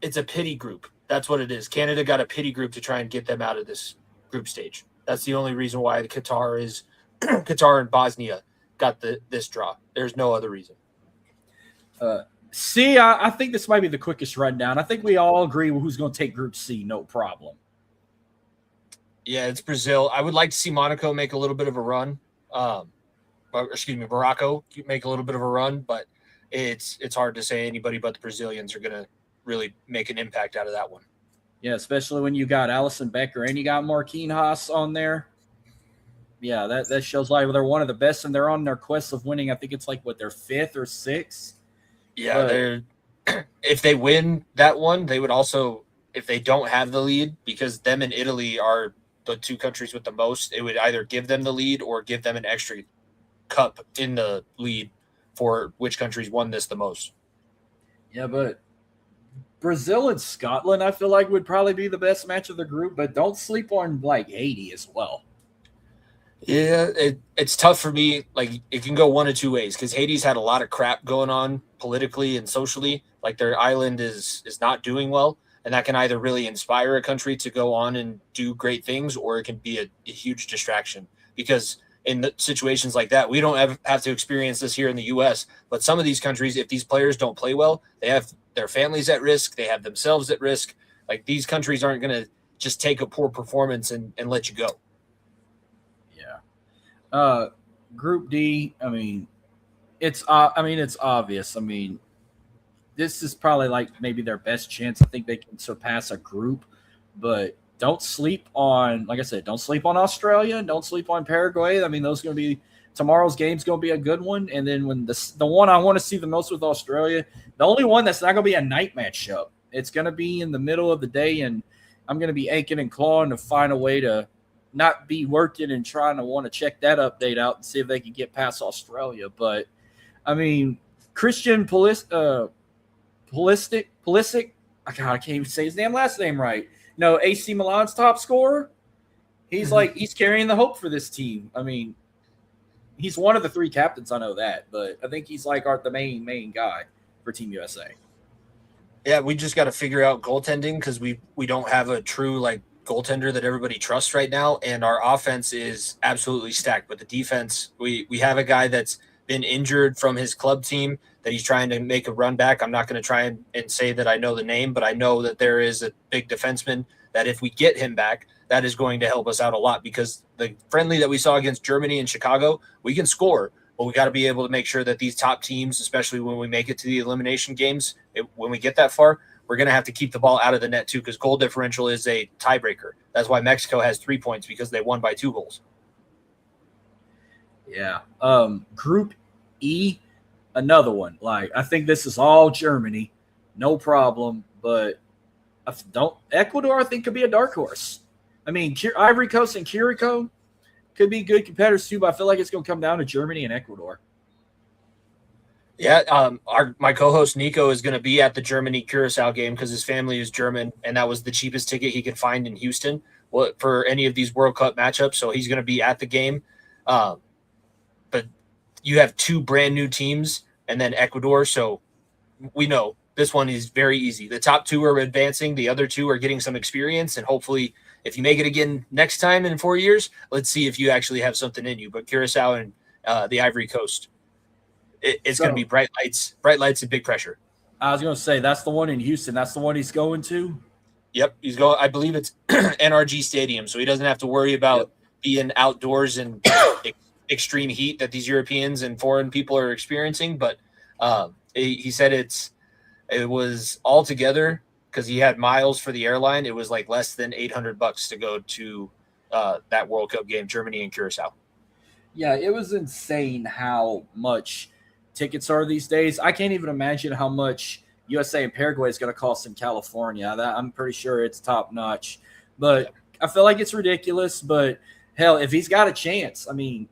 [SPEAKER 3] it's a pity group. That's what it is. Canada got a pity group to try and get them out of this group stage. That's the only reason why Qatar and Bosnia got this draw. There's no other reason.
[SPEAKER 2] C, I think this might be the quickest rundown. I think we all agree who's going to take Group C, no problem.
[SPEAKER 3] Yeah, it's Brazil. I would like to see Monaco make a little bit of a run. Morocco make a little bit of a run, but it's hard to say anybody but the Brazilians are going to really make an impact out of that one.
[SPEAKER 2] Yeah, especially when you got Allison Becker and you got Marquinhos Haas on there. Yeah, that shows like they're one of the best, and they're on their quest of winning. I think it's like their 5th or 6th.
[SPEAKER 3] Yeah, they're if they win that one, they would also, if they don't have the lead, because them and Italy are the 2 countries with the most, it would either give them the lead or give them an extra cup in the lead for which countries won this the most.
[SPEAKER 2] Yeah, but Brazil and Scotland, I feel like, would probably be the best match of the group, but don't sleep on like Haiti as well.
[SPEAKER 3] Yeah, it's tough for me. Like, it can go one of two ways, because Haiti's had a lot of crap going on politically and socially. Like, their island is not doing well, and that can either really inspire a country to go on and do great things, or it can be a huge distraction. Because in the situations like that, we don't have to experience this here in the U.S., but some of these countries, if these players don't play well, they have their families at risk, they have themselves at risk. Like, these countries aren't going to just take a poor performance and let you go.
[SPEAKER 2] Group D, I mean, it's obvious. I mean, this is probably like maybe their best chance. I think they can surpass a group, but don't sleep on, like I said, don't sleep on Australia. Don't sleep on Paraguay. I mean, those are going to be tomorrow's game's going to be a good one. And then when the one I want to see the most with Australia, the only one that's not going to be a night matchup, it's going to be in the middle of the day, and I'm going to be aching and clawing to find a way to not be working and trying to want to check that update out and see if they can get past Australia. But I mean, Christian Pulisic, I can't even say his last name right. No, AC Milan's top scorer. He's he's carrying the hope for this team. I mean, he's one of the 3 captains, I know that, but I think he's like the main guy for Team USA.
[SPEAKER 3] Yeah, we just got to figure out goaltending, because we don't have a true like goaltender that everybody trusts right now, and our offense is absolutely stacked. But the defense, we have a guy that's been injured from his club team that he's trying to make a run back. I'm not going to try and say that I know the name, but I know that there is a big defenseman that if we get him back, that is going to help us out a lot, because the friendly that we saw against Germany and Chicago, we can score, but we got to be able to make sure that these top teams, especially when we make it to the elimination games, when we get that far, we're going to have to keep the ball out of the net too, because goal differential is a tiebreaker. That's why Mexico has 3 points, because they won by 2 goals.
[SPEAKER 2] Yeah. Group E, another one. Like, I think this is all Germany, no problem. But Ecuador, I think, could be a dark horse. I mean, Ivory Coast and Curacao could be good competitors too, but I feel like it's going to come down to Germany and Ecuador.
[SPEAKER 3] Yeah, my co-host Nico is going to be at the Germany-Curacao game because his family is German, and that was the cheapest ticket he could find in Houston for any of these World Cup matchups. So he's going to be at the game. But you have 2 brand new teams and then Ecuador. So we know this one is very easy. The top 2 are advancing. The other 2 are getting some experience. And hopefully, if you make it again next time in 4 years, let's see if you actually have something in you. But Curacao and the Ivory Coast, it's going to be bright lights and big pressure.
[SPEAKER 2] I was going to say, that's the one in Houston. That's the one he's going to?
[SPEAKER 3] Yep, he's going. I believe it's NRG Stadium, so he doesn't have to worry about being outdoors in extreme heat that these Europeans and foreign people are experiencing. But he said it was all together, because he had miles for the airline. It was like less than $800 to go to that World Cup game, Germany and Curacao.
[SPEAKER 2] Yeah, it was insane how much tickets are these days. I can't even imagine how much USA and Paraguay is going to cost in California. I'm pretty sure it's top notch. But I feel like it's ridiculous. But hell, if he's got a chance, I mean,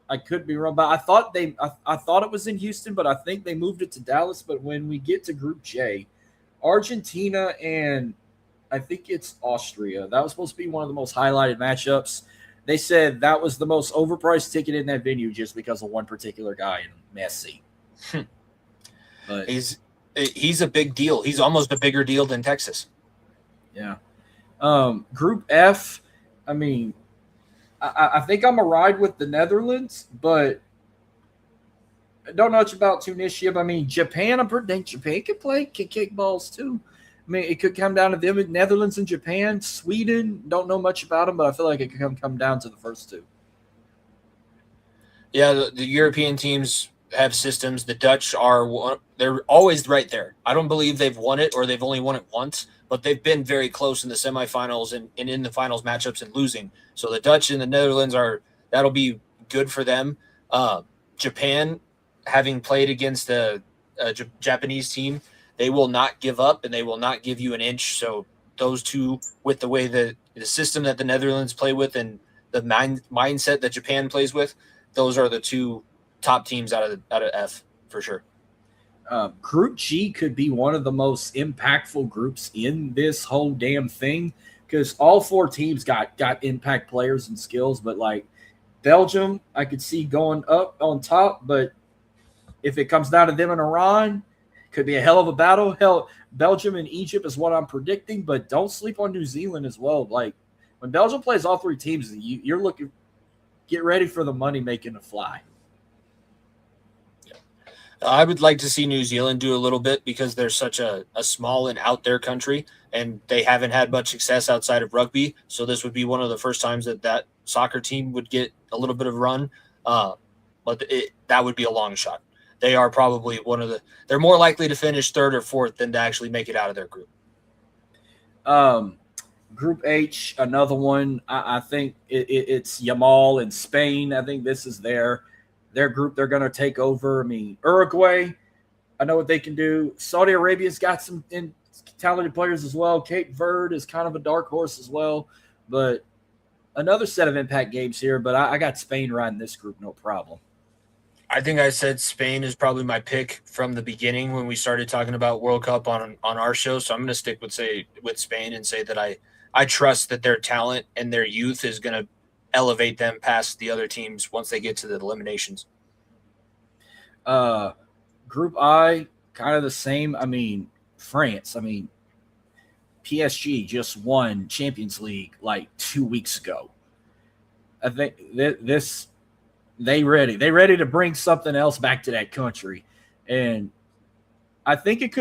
[SPEAKER 2] I could be wrong, but I thought it was in Houston, but I think they moved it to Dallas. But when we get to Group J, Argentina and I think it's Austria, that was supposed to be one of the most highlighted matchups. They said that was the most overpriced ticket in that venue just because of one particular guy in Messi. But
[SPEAKER 3] he's a big deal. He's almost a bigger deal than Texas.
[SPEAKER 2] Yeah. Group F, I mean, I think I'm a ride with the Netherlands, but I don't know much about Tunisia. But I mean, Japan, I think Japan can kick balls too. I mean, it could come down to them, Netherlands and Japan. Sweden, don't know much about them, but I feel like it could come down to the first 2.
[SPEAKER 3] Yeah, the European teams have systems. The Dutch they're always right there. I don't believe they've won it, or they've only won it once, but they've been very close in the semifinals and in the finals matchups and losing. So the Dutch and the Netherlands that'll be good for them. Japan, having played against a Japanese team, they will not give up and they will not give you an inch. So those 2, with the way the system that the Netherlands play with and the mindset that Japan plays with, those are the 2 top teams out of F for sure.
[SPEAKER 2] Group G could be one of the most impactful groups in this whole damn thing, because all 4 teams got impact players and skills. But like Belgium, I could see going up on top, but if it comes down to them and Iran, could be a hell of a battle. Hell, Belgium and Egypt is what I'm predicting, but don't sleep on New Zealand as well. Like, when Belgium plays all 3 teams, you're looking – get ready for the money making to fly.
[SPEAKER 3] I would like to see New Zealand do a little bit, because they're such a small and out there country, and they haven't had much success outside of rugby. So this would be one of the first times that soccer team would get a little bit of run. But that would be a long shot. They are probably they're more likely to finish 3rd or 4th than to actually make it out of their group.
[SPEAKER 2] Group H, another one. I think it's Yamal and Spain. I think this is their group. They're going to take over. I mean, Uruguay, I know what they can do. Saudi Arabia's got some talented players as well. Cape Verde is kind of a dark horse as well. But another set of impact games here. But I got Spain riding this group, no problem.
[SPEAKER 3] I think I said Spain is probably my pick from the beginning when we started talking about World Cup on our show. So I'm going to stick with Spain and say that I trust that their talent and their youth is going to elevate them past the other teams once they get to the eliminations.
[SPEAKER 2] Group I, kind of the same. I mean, France. I mean, PSG just won Champions League like 2 weeks ago. I think they ready to bring something else back to that country. And I think it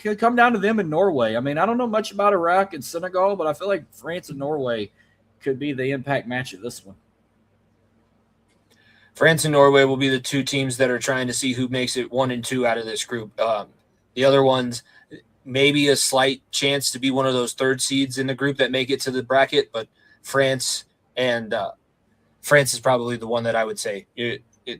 [SPEAKER 2] could come down to them in Norway. I mean, I don't know much about Iraq and Senegal, but I feel like France and Norway could be the impact match of this one.
[SPEAKER 3] France and Norway will be the two teams that are trying to see who makes it 1 and 2 out of this group. The other ones, maybe a slight chance to be one of those third seeds in the group that make it to the bracket, but France is probably the one that I would say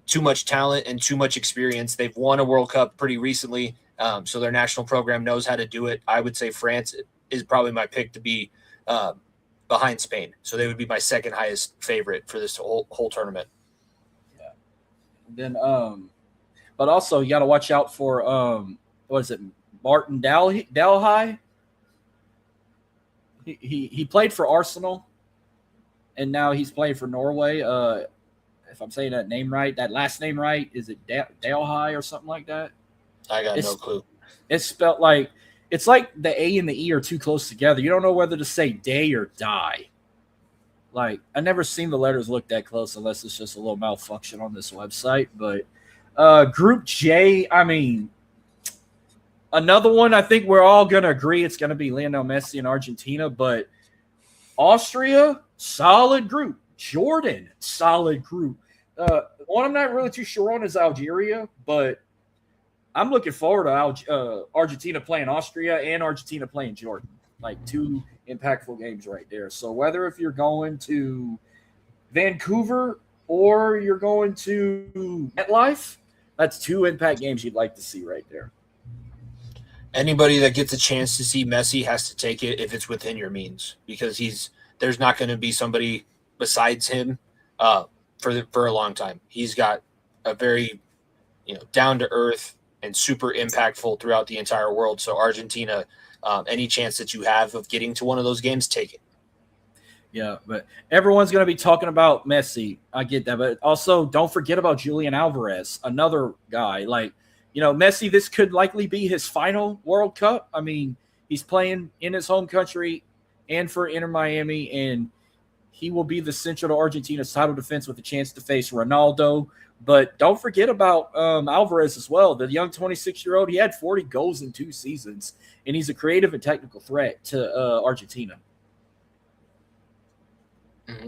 [SPEAKER 3] too much talent and too much experience. They've won a World Cup pretty recently, so their national program knows how to do it. I would say France is probably my pick to be behind Spain. So they would be my second highest favorite for this whole tournament.
[SPEAKER 2] Yeah. Then, but also you got to watch out for what is it, Martin Delhi? He played for Arsenal, and now he's playing for Norway. If I'm saying that name right, that last name right, is it Delhi or something like that?
[SPEAKER 3] I got no clue.
[SPEAKER 2] It's spelled like it's like the A and the E are too close together. You don't know whether to say day or die. Like, I never seen the letters look that close unless it's just a little malfunction on this website. But Group J, I mean, another one I think we're all going to agree it's going to be Lionel Messi and Argentina. But Austria, solid group. Jordan, solid group. One I'm not really too sure on is Algeria, but I'm looking forward to Argentina playing Austria and Argentina playing Jordan. Like, two impactful games right there. So whether if you're going to Vancouver or you're going to MetLife, that's two impact games you'd like to see right there.
[SPEAKER 3] Anybody that gets a chance to see Messi has to take it if it's within your means, because there's not going to be somebody besides him for a long time. He's got a very down to earth and super impactful throughout the entire world. So Argentina, any chance that you have of getting to one of those games, take it.
[SPEAKER 2] Yeah, but everyone's going to be talking about Messi. I get that. But also, don't forget about Julian Alvarez, another guy. Like, Messi, this could likely be his final World Cup. I mean, he's playing in his home country and for Inter Miami, and he will be the central to Argentina's title defense with a chance to face Ronaldo. But don't forget about Alvarez as well, the young 26-year-old. He had 40 goals in 2 seasons, and he's a creative and technical threat to Argentina.
[SPEAKER 3] Mm-hmm.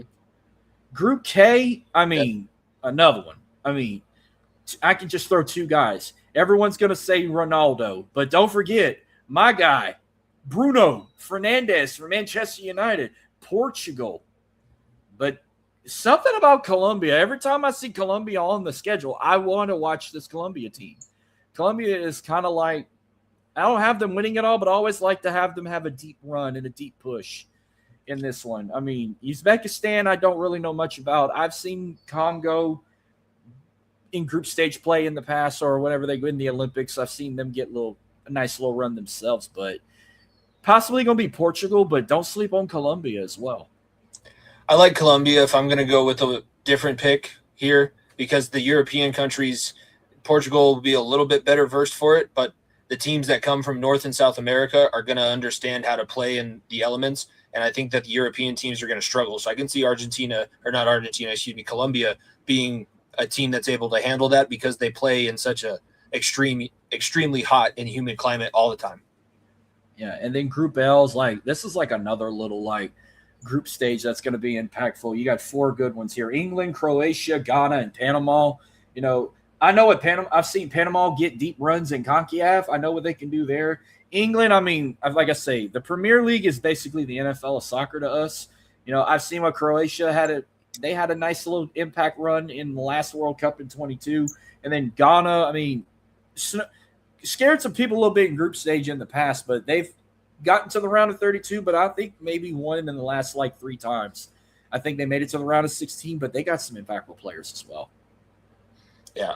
[SPEAKER 2] Group K, I mean, another one. I mean, I can just throw 2 guys. Everyone's going to say Ronaldo, but don't forget my guy, Bruno Fernandes from Manchester United, Portugal. But something about Colombia. Every time I see Colombia on the schedule, I want to watch this Colombia team. Colombia is kind of like, I don't have them winning it all, but I always like to have them have a deep run and a deep push in this one. I mean, Uzbekistan, I don't really know much about. I've seen Congo in group stage play in the past, or whenever they go in the Olympics. I've seen them get a nice little run themselves, but possibly going to be Portugal, but don't sleep on Colombia as well.
[SPEAKER 3] I like Colombia if I'm going to go with a different pick here, because the European countries, Portugal will be a little bit better versed for it, but the teams that come from North and South America are going to understand how to play in the elements, and I think that the European teams are going to struggle. So I can see Colombia being a team that's able to handle that, because they play in such a extremely hot and humid climate all the time.
[SPEAKER 2] Yeah, and then Group L's this is another little group stage that's going to be impactful. You got 4 good ones here: England, Croatia, Ghana, and Panama. I know what I've seen Panama get deep runs in CONCACAF. I know what they can do there. England, I mean, like I say, the Premier League is basically the NFL of soccer to us. I've seen what Croatia had. They had a nice little impact run in the last World Cup in 22. And then Ghana, I mean, scared some people a little bit in group stage in the past, but they've gotten to the round of 32, but I think maybe won in the last 3 times. I think they made it to the round of 16, but they got some impactful players as well.
[SPEAKER 3] Yeah,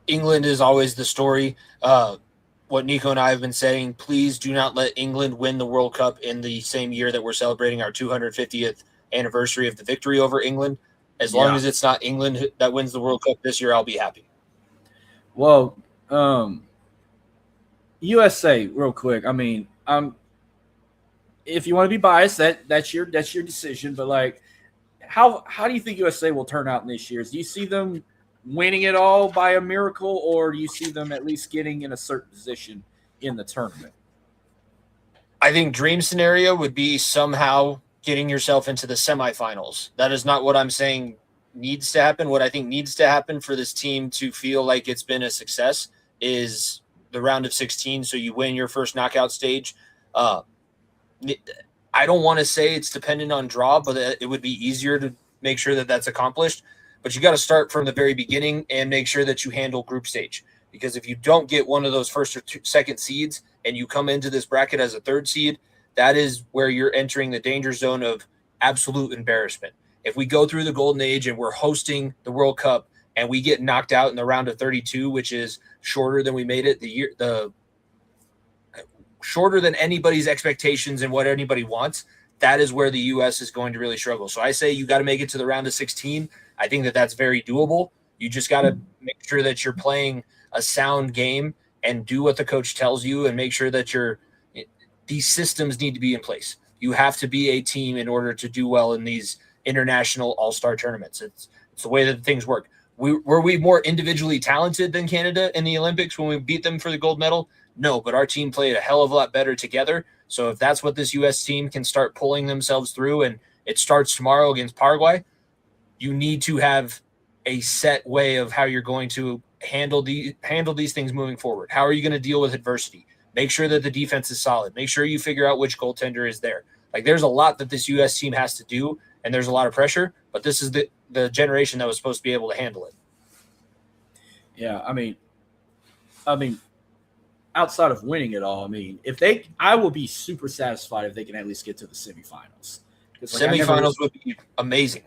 [SPEAKER 3] England is always the story. What Nico and I have been saying, please do not let England win the World Cup in the same year that we're celebrating our 250th anniversary of the victory over England. As long as it's not England that wins the World Cup this year, I'll be happy.
[SPEAKER 2] Well, USA, real quick. I mean, if you want to be biased, that's your decision. But how do you think USA will turn out in this year? Do you see them winning it all by a miracle, or do you see them at least getting in a certain position in the tournament?
[SPEAKER 3] I think dream scenario would be somehow getting yourself into the semifinals. That is not what I'm saying needs to happen, what I think needs to happen for this team to feel like it's been a success is the round of 16. So you win your first knockout stage. I don't want to say it's dependent on draw, but it would be easier to make sure that that's accomplished. But you got to start from the very beginning and make sure that you handle group stage. Because if you don't get one of those first or second seeds and you come into this bracket as a third seed, that is where you're entering the danger zone of absolute embarrassment. If we go through the golden age and we're hosting the World Cup and we get knocked out in the round of 32, which is shorter than we made it, the shorter than anybody's expectations and what anybody wants, that is where the U.S. is going to really struggle. So I say you got to make it to the round of 16. I think that that's very doable. You just got to make sure that you're playing a sound game and do what the coach tells you and make sure that these systems need to be in place. You have to be a team in order to do well in these international all-star tournaments. It's the way that things work. Were we more individually talented than Canada in the Olympics when we beat them for the gold medal? No, but our team played a hell of a lot better together. So if that's what this U.S. team can start pulling themselves through, and it starts tomorrow against Paraguay, you need to have a set way of how you're going to handle these things moving forward. How are you going to deal with adversity? Make sure that the defense is solid. Make sure you figure out which goaltender is there. Like, there's a lot that this U.S. team has to do, and there's a lot of pressure, but this is the generation that was supposed to be able to handle it.
[SPEAKER 2] Yeah, I mean, outside of winning it all, I mean, I will be super satisfied if they can at least get to the semifinals.
[SPEAKER 3] Semifinals would be amazing.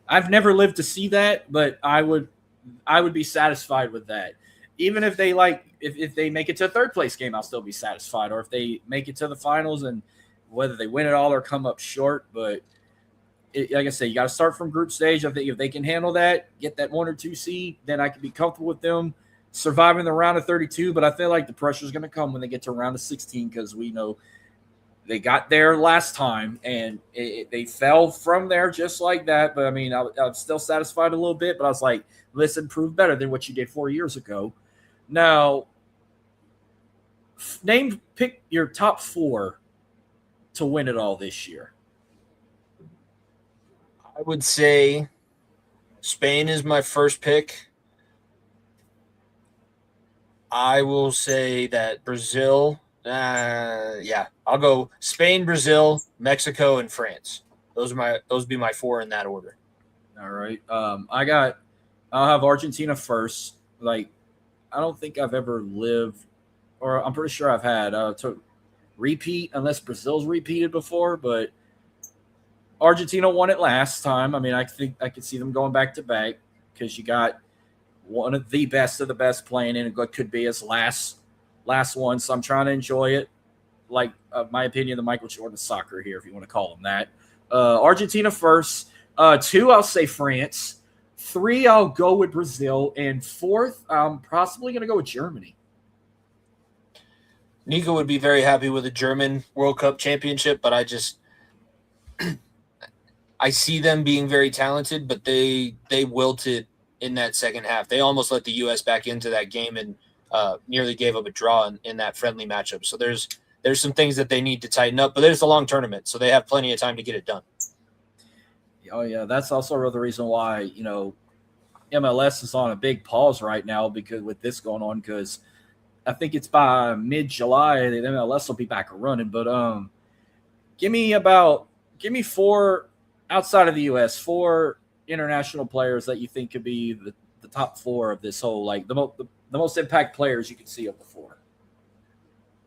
[SPEAKER 2] I've never lived to see that, but I would be satisfied with that. Even if they if they make it to a third place game, I'll still be satisfied. Or if they make it to the finals, and whether they win it all or come up short. But like I say, you got to start from group stage. I think if they can handle that, get that 1 or 2 seed, then I can be comfortable with them surviving the round of 32. But I feel like the pressure is going to come when they get to round of 16, because we know they got there last time and they fell from there just like that. But I mean, I'm still satisfied a little bit. But I was like, listen, prove better than what you did 4 years ago. Now, pick your top 4 to win it all this year.
[SPEAKER 3] I would say Spain is my first pick. I will say that Brazil. I'll go Spain, Brazil, Mexico, and France. Those would be my 4 in that order.
[SPEAKER 2] All right. I'll have Argentina first. Like, I don't think I've ever lived, or I'm pretty sure I've had to repeat, unless Brazil's repeated before, but Argentina won it last time. I mean, I think I could see them going back to back, because you got one of the best playing in what could be his last one. So I'm trying to enjoy it. Like, my opinion, the Michael Jordan of soccer here, if you want to call him that. Argentina first. 2, I'll say France. 3, I'll go with Brazil. And 4th, I'm possibly going to go with Germany.
[SPEAKER 3] Nico would be very happy with a German World Cup championship, but I see them being very talented, but they wilted in that second half. They almost let the U.S. back into that game and nearly gave up a draw in that friendly matchup. So there's some things that they need to tighten up, but it's a long tournament, so they have plenty of time to get it done.
[SPEAKER 2] Oh, yeah, that's also the reason why, MLS is on a big pause right now, because with this going on, because I think it's by mid-July the MLS will be back running. But give me 4 outside of the U.S., 4 international players that you think could be the top 4 of this whole, like, the most impact players you can see of the 4.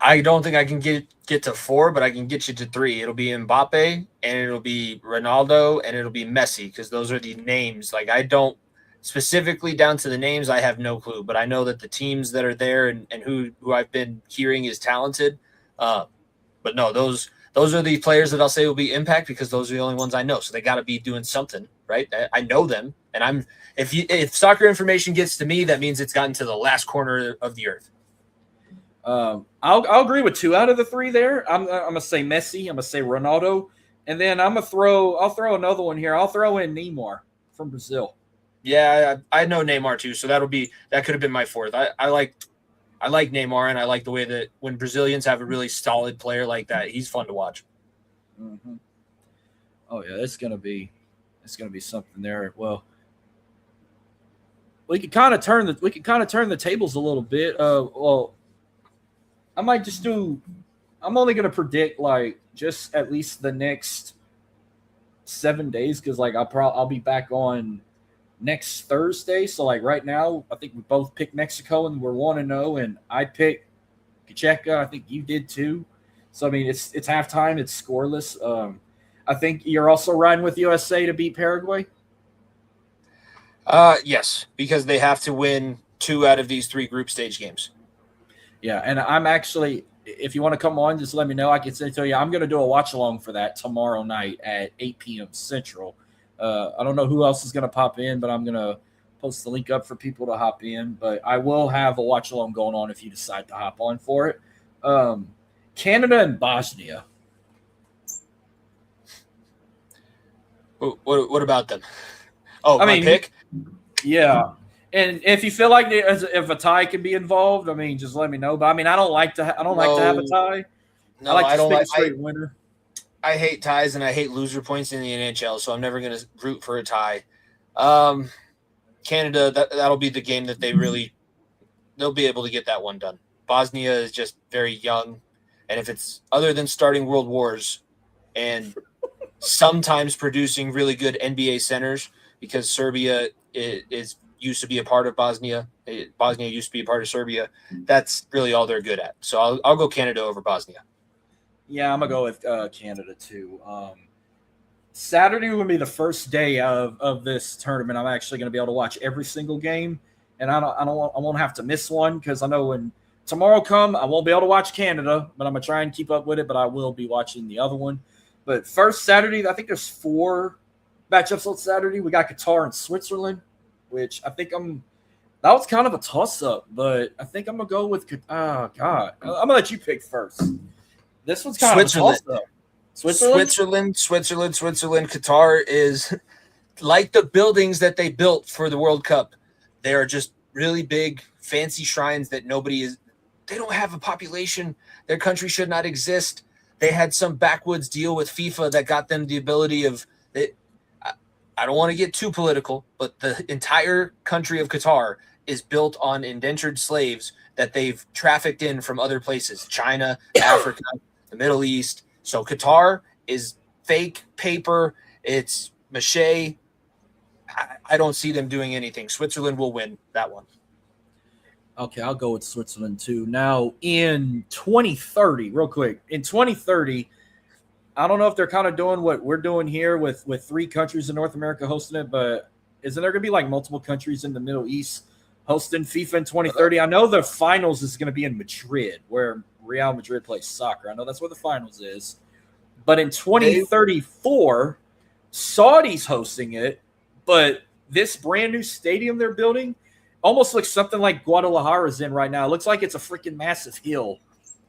[SPEAKER 3] I don't think I can get to 4, but I can get you to 3. It'll be Mbappe, and it'll be Ronaldo, and it'll be Messi, because those are the names. Like, I don't specifically down to the names, I have no clue, but I know that the teams that are there and who I've been hearing is talented. But no, those are the players that I'll say will be impact, because those are the only ones I know. So they got to be doing something, right? I know them, and if soccer information gets to me, that means it's gotten to the last corner of the earth.
[SPEAKER 2] I'll agree with 2 out of the 3 there. I'm gonna say Messi. I'm gonna say Ronaldo, and then I'll throw another one here. I'll throw in Neymar from Brazil.
[SPEAKER 3] Yeah, I know Neymar too, so that could have been my 4th. I like Neymar, and I like the way that when Brazilians have a really solid player like that, he's fun to watch.
[SPEAKER 2] Mm-hmm. Oh yeah, it's gonna be something there. Well, we could kind of turn the tables a little bit. Well, I might just do. I'm only gonna predict like just at least the next 7 days because like I'll be back on next Thursday. So like right now, I think we both picked Mexico and we're 1-0, and I picked Czechia. I think you did too. So I mean, it's halftime. It's scoreless. I think you're also riding with USA to beat Paraguay.
[SPEAKER 3] Yes, because they have to win 2 out of these 3 group stage games.
[SPEAKER 2] Yeah, and I'm actually, if you want to come on, just let me know. I can say to you, I'm going to do a watch along for that tomorrow night at 8 p.m. Central. I don't know who else is going to pop in, but I'm going to post the link up for people to hop in. But I will have a watch along going on if you decide to hop on for it. Canada and Bosnia.
[SPEAKER 3] What about them? Oh,
[SPEAKER 2] I
[SPEAKER 3] my
[SPEAKER 2] mean,
[SPEAKER 3] pick?
[SPEAKER 2] Yeah. And if you feel like if a tie could be involved, I mean, just let me know. But I mean, I don't like to have a tie.
[SPEAKER 3] No,
[SPEAKER 2] I like to
[SPEAKER 3] don't
[SPEAKER 2] pick
[SPEAKER 3] like
[SPEAKER 2] a straight winner.
[SPEAKER 3] I hate ties and I hate loser points in the NHL, so I'm never going to root for a tie. Canada, that'll be the game that they'll be able to get that one done. Bosnia is just very young, and if it's other than starting world wars and sometimes producing really good NBA centers, because Serbia is used to be a part of Bosnia. Bosnia used to be a part of Serbia. That's really all they're good at. So I'll go Canada over Bosnia.
[SPEAKER 2] Yeah, I'm gonna go with Canada too. Saturday will be the first day of this tournament. I'm actually gonna be able to watch every single game, and I won't have to miss one because I know when tomorrow come I won't be able to watch Canada, but I'm gonna try and keep up with it. But I will be watching the other one. But first Saturday, I think there's 4 matchups on Saturday. We got Qatar and Switzerland, which I think that was kind of a toss-up, but I think I'm gonna go with I'm gonna let you pick first. This one's kind of a toss-up.
[SPEAKER 3] Switzerland. Qatar is like the buildings that they built for the World Cup. They are just really big, fancy shrines that they don't have a population. Their country should not exist. They had some backwoods deal with FIFA that got them the ability of it. I don't want to get too political, but the entire country of Qatar is built on indentured slaves that they've trafficked in from other places, China, Africa, the Middle East. So Qatar is fake paper. It's mache. I don't see them doing anything. Switzerland will win that one.
[SPEAKER 2] Okay, I'll go with Switzerland too. Now, in 2030, real quick, in 2030, I don't know if they're kind of doing what we're doing here with 3 countries in North America hosting it, but isn't there going to be like multiple countries in the Middle East hosting FIFA in 2030? I know the finals is going to be in Madrid, where Real Madrid plays soccer. I know that's where the finals is. But in 2034, Saudi's hosting it, but this brand new stadium they're building almost looks something like Guadalajara's in right now. It looks like it's a freaking massive hill,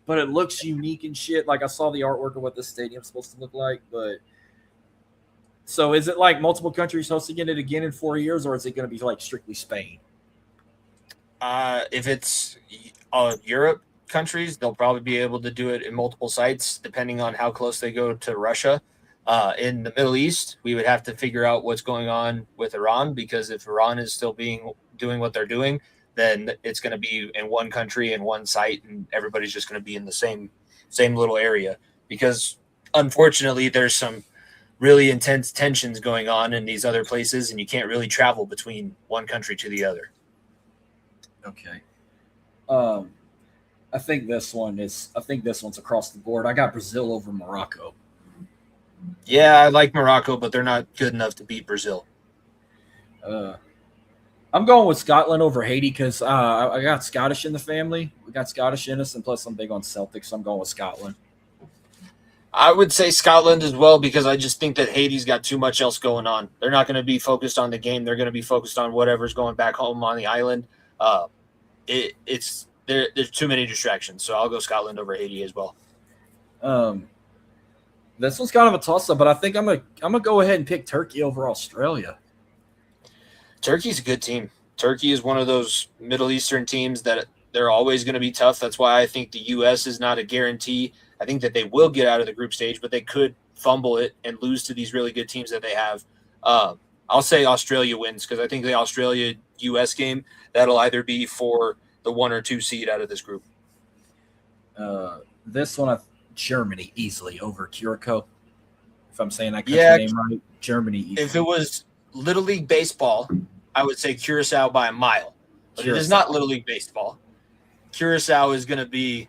[SPEAKER 2] but it looks unique and shit. Like I saw the artwork of what this stadium's supposed to look like. But so is it like multiple countries hosting it again in 4 years, or is it going to be like strictly Spain?
[SPEAKER 3] If it's Europe countries, they'll probably be able to do it in multiple sites, depending on how close they go to Russia. In the Middle East, we would have to figure out what's going on with Iran, because if Iran is still doing what they're doing, then it's going to be in one country and one site, and everybody's just going to be in the same little area. Because unfortunately, there's some really intense tensions going on in these other places, and you can't really travel between one country to the other.
[SPEAKER 2] Okay. I think this one's across the board. I got Brazil over Morocco.
[SPEAKER 3] Yeah, I like Morocco, but they're not good enough to beat Brazil.
[SPEAKER 2] I'm going with Scotland over Haiti because I got Scottish in the family. We got Scottish in us, and plus I'm big on Celtics, so I'm going with Scotland.
[SPEAKER 3] I would say Scotland as well, because I just think that Haiti's got too much else going on. They're not going to be focused on the game. They're going to be focused on whatever's going back home on the island. There's too many distractions, so I'll go Scotland over Haiti as well.
[SPEAKER 2] This one's kind of a toss-up, but I think I'm gonna go ahead and pick Turkey over Australia.
[SPEAKER 3] Turkey's a good team. Turkey is one of those Middle Eastern teams that they're always going to be tough. That's why I think the U.S. is not a guarantee. I think that they will get out of the group stage, but they could fumble it and lose to these really good teams that they have. I'll say Australia wins because I think the Australia-US game, that'll either be for the 1 or 2 seed out of this group.
[SPEAKER 2] This one, Germany easily over Curacao. If I'm saying that country name right, Germany easily.
[SPEAKER 3] If it was Little League Baseball, I would say Curacao by a mile. But
[SPEAKER 2] Curacao.
[SPEAKER 3] It is not Little League Baseball. Curacao is going to be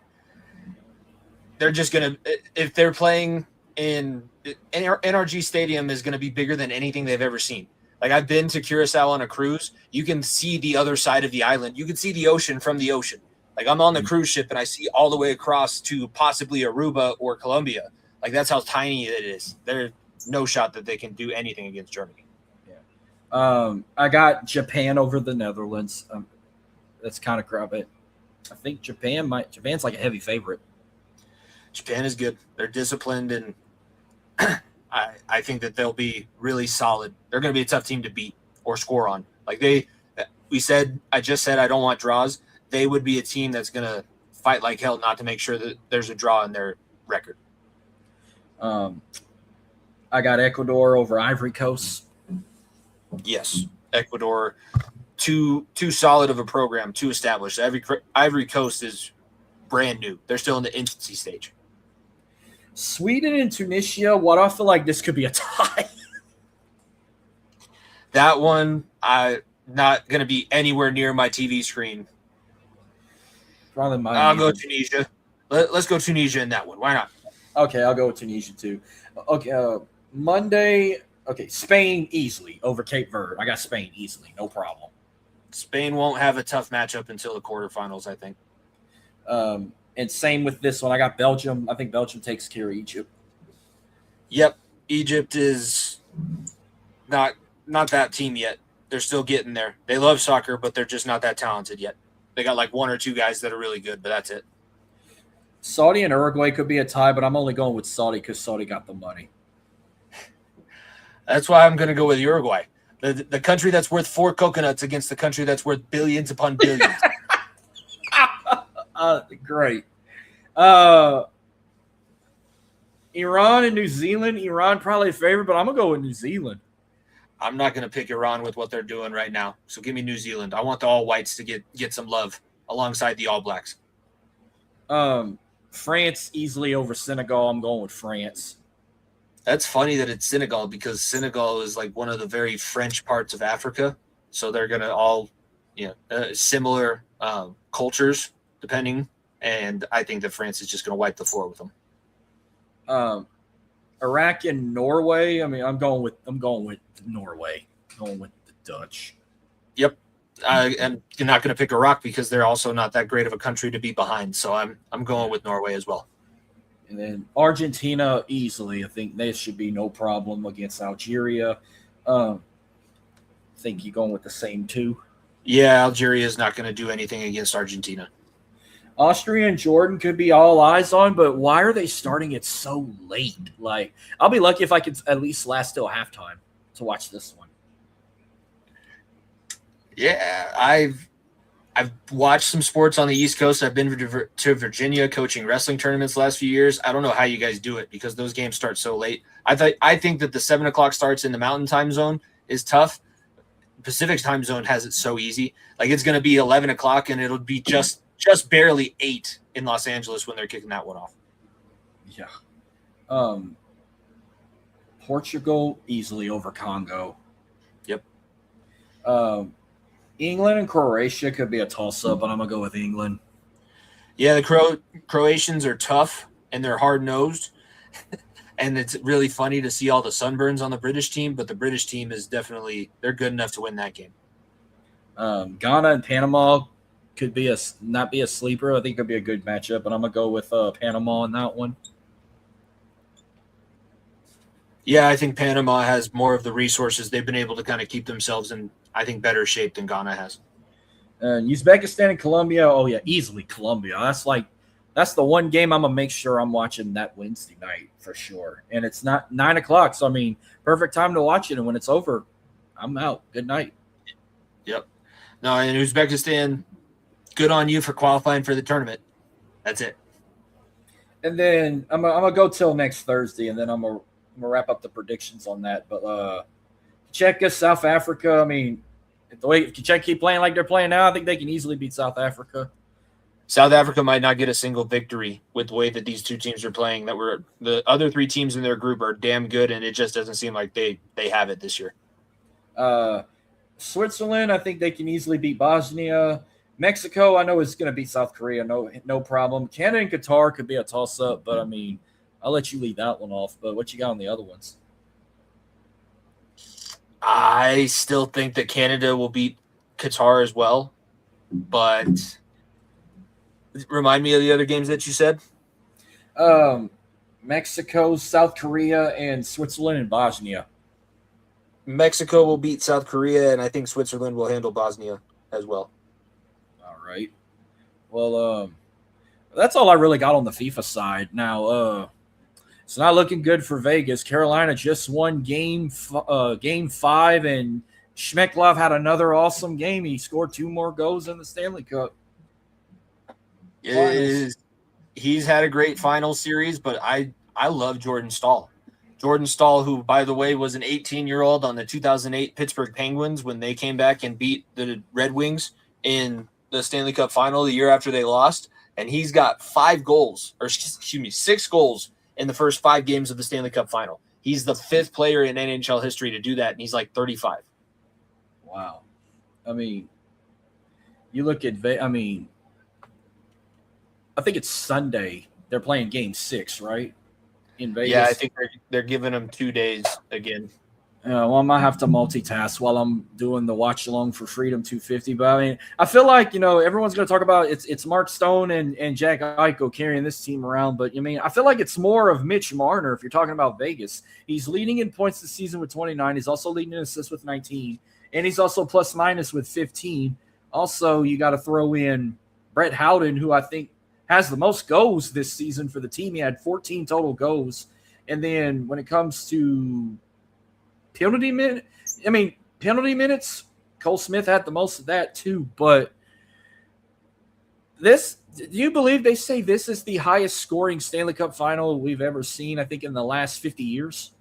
[SPEAKER 3] – they're just going to – if they're playing in – NRG Stadium is going to be bigger than anything they've ever seen. Like, I've been to Curacao on a cruise. You can see the other side of the island. You can see the ocean from the ocean. Like, I'm on the cruise ship, and I see all the way across to possibly Aruba or Colombia. Like, that's how tiny it is. There's no shot that they can do anything against Germany.
[SPEAKER 2] Yeah. I got Japan over the Netherlands. That's kind of grab it. I think Japan's like a heavy favorite.
[SPEAKER 3] Japan is good. They're disciplined, and I think that they'll be really solid. They're going to be a tough team to beat or score on. Like I just said I don't want draws. They would be a team that's going to fight like hell not to make sure that there's a draw in their record.
[SPEAKER 2] I got Ecuador over Ivory Coast.
[SPEAKER 3] Yes, Ecuador, too solid of a program, too established. Ivory Coast is brand new. They're still in the infancy stage.
[SPEAKER 2] Sweden and Tunisia. What I feel like this could be a tie.
[SPEAKER 3] That one, I'm not going to be anywhere near my TV screen.
[SPEAKER 2] Probably mine.
[SPEAKER 3] I'll go Tunisia. Let's go Tunisia in that one. Why not?
[SPEAKER 2] Okay, I'll go with Tunisia too. Okay, Monday. Okay, Spain easily over Cape Verde. I got Spain easily, no problem.
[SPEAKER 3] Spain won't have a tough matchup until the quarterfinals, I think.
[SPEAKER 2] And same with this one. I got Belgium. I think Belgium takes care of Egypt.
[SPEAKER 3] Yep, Egypt is not that team yet. They're still getting there. They love soccer, but they're just not that talented yet. They got like 1 or 2 guys that are really good, but that's it.
[SPEAKER 2] Saudi and Uruguay could be a tie, but I'm only going with Saudi because Saudi got the money.
[SPEAKER 3] That's why I'm going to go with Uruguay. The country that's worth 4 coconuts against the country that's worth billions upon billions.
[SPEAKER 2] Great. Iran and New Zealand. Iran probably a favorite, but I'm going to go with New Zealand.
[SPEAKER 3] I'm not going to pick Iran with what they're doing right now. So give me New Zealand. I want the All Whites to get some love alongside the All Blacks.
[SPEAKER 2] France easily over Senegal. I'm going with France.
[SPEAKER 3] That's funny that it's Senegal because Senegal is like one of the very French parts of Africa. So they're going to all, similar cultures depending. And I think that France is just going to wipe the floor with them.
[SPEAKER 2] Iraq and Norway. I mean, I'm going with Norway. I'm going with the Dutch.
[SPEAKER 3] Yep. And you're not going to pick Iraq because they're also not that great of a country to be behind. So I'm going with Norway as well.
[SPEAKER 2] And then Argentina easily. I think they should be no problem against Algeria. I think you're going with the same two.
[SPEAKER 3] Yeah, Algeria is not going to do anything against Argentina.
[SPEAKER 2] Austria and Jordan could be all eyes on, but why are they starting it so late? Like, I'll be lucky if I could at least last till halftime to watch this one.
[SPEAKER 3] Yeah, I've watched some sports on the East Coast. I've been to Virginia coaching wrestling tournaments the last few years. I don't know how you guys do it because those games start so late. I think that the 7 o'clock starts in the Mountain Time Zone is tough. Pacific Time Zone has it so easy. Like it's going to be 11 o'clock and it'll be just barely 8 in Los Angeles when they're kicking that one off.
[SPEAKER 2] Yeah. Portugal easily over Congo.
[SPEAKER 3] Yep.
[SPEAKER 2] England and Croatia could be a toss-up, but I'm going to go with England.
[SPEAKER 3] Yeah, the Croatians are tough, and they're hard-nosed. And it's really funny to see all the sunburns on the British team, but the British team is definitely – they're good enough to win that game.
[SPEAKER 2] Ghana and Panama could be not be a sleeper. I think it could be a good matchup, but I'm going to go with Panama on that one.
[SPEAKER 3] Yeah, I think Panama has more of the resources. They've been able to kind of keep themselves in, I think, better shape than Ghana has.
[SPEAKER 2] Uzbekistan and Colombia. Oh, yeah, easily Colombia. That's the one game I'm going to make sure I'm watching that Wednesday night for sure. And it's not 9 o'clock, so, I mean, perfect time to watch it. And when it's over, I'm out. Good night.
[SPEAKER 3] Yep. No, and Uzbekistan, good on you for qualifying for the tournament. That's it.
[SPEAKER 2] And then I'm going to go till next Thursday, and then I'm going to wrap up the predictions on that. But Czech, South Africa. I mean, if Czech keep playing like they're playing now, I think they can easily beat South Africa.
[SPEAKER 3] South Africa might not get a single victory with the way that these two teams are playing. The other three teams in their group are damn good, and it just doesn't seem like they have it this year.
[SPEAKER 2] Switzerland, I think they can easily beat Bosnia. Mexico, I know is going to beat South Korea, no problem. Canada and Qatar could be a toss-up, but I mean, I'll let you lead that one off. But what you got on the other ones?
[SPEAKER 3] I still think that Canada will beat Qatar as well, but remind me of the other games that you said.
[SPEAKER 2] Mexico, South Korea, and Switzerland and Bosnia.
[SPEAKER 3] Mexico will beat South Korea, and I think Switzerland will handle Bosnia as well.
[SPEAKER 2] All right. Well, that's all I really got on the FIFA side. Now, it's not looking good for Vegas. Carolina just won game 5, and Schmecklov had another awesome game. He scored 2 more goals in the Stanley Cup.
[SPEAKER 3] He's had a great final series, but I love Jordan Stahl. Jordan Stahl, who, by the way, was an 18-year-old on the 2008 Pittsburgh Penguins when they came back and beat the Red Wings in the Stanley Cup final the year after they lost. And he's got 6 goals in the first 5 games of the Stanley Cup final. He's the 5th player in NHL history to do that, and he's like 35.
[SPEAKER 2] Wow. I mean, you look at I think it's Sunday. They're playing game 6, right? In Vegas.
[SPEAKER 3] Yeah, I think they're giving them 2 days again.
[SPEAKER 2] Well, I might have to multitask while I'm doing the watch along for Freedom 250. But I mean, I feel like, everyone's going to talk about it's Mark Stone and Jack Eichel carrying this team around. But I mean, I feel like it's more of Mitch Marner if you're talking about Vegas. He's leading in points this season with 29. He's also leading in assists with 19. And he's also plus minus with 15. Also, you got to throw in Brett Howden, who I think has the most goals this season for the team. He had 14 total goals. And then when it comes to penalty minutes, Cole Smith had the most of that too. But do you believe they say this is the highest scoring Stanley Cup final we've ever seen, I think, in the last 50 years?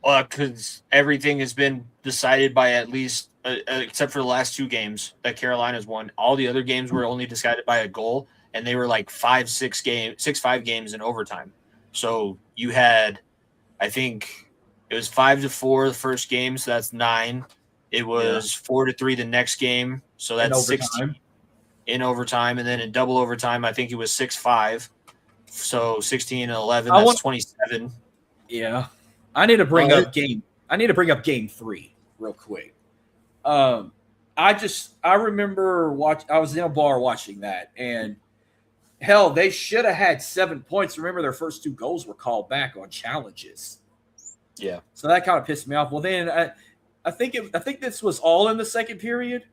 [SPEAKER 3] Well, because everything has been decided by at least, except for the last 2 games that Carolina's won. All the other games were only decided by a goal, and they were like 6-5 games in overtime. So you had, I think it was 5-4 the first game, so that's 9. It was 4-3 the next game, so that's 16 in overtime, and then in double overtime, I think it was 6-5. So 16 and 11, that's 27.
[SPEAKER 2] Yeah, I need to bring up game 3 real quick. I remember I was in a bar watching that, and hell, they should have had 7 points. Remember, their first 2 goals were called back on challenges.
[SPEAKER 3] Yeah.
[SPEAKER 2] So that kind of pissed me off. Well, then I think this was all in the second period.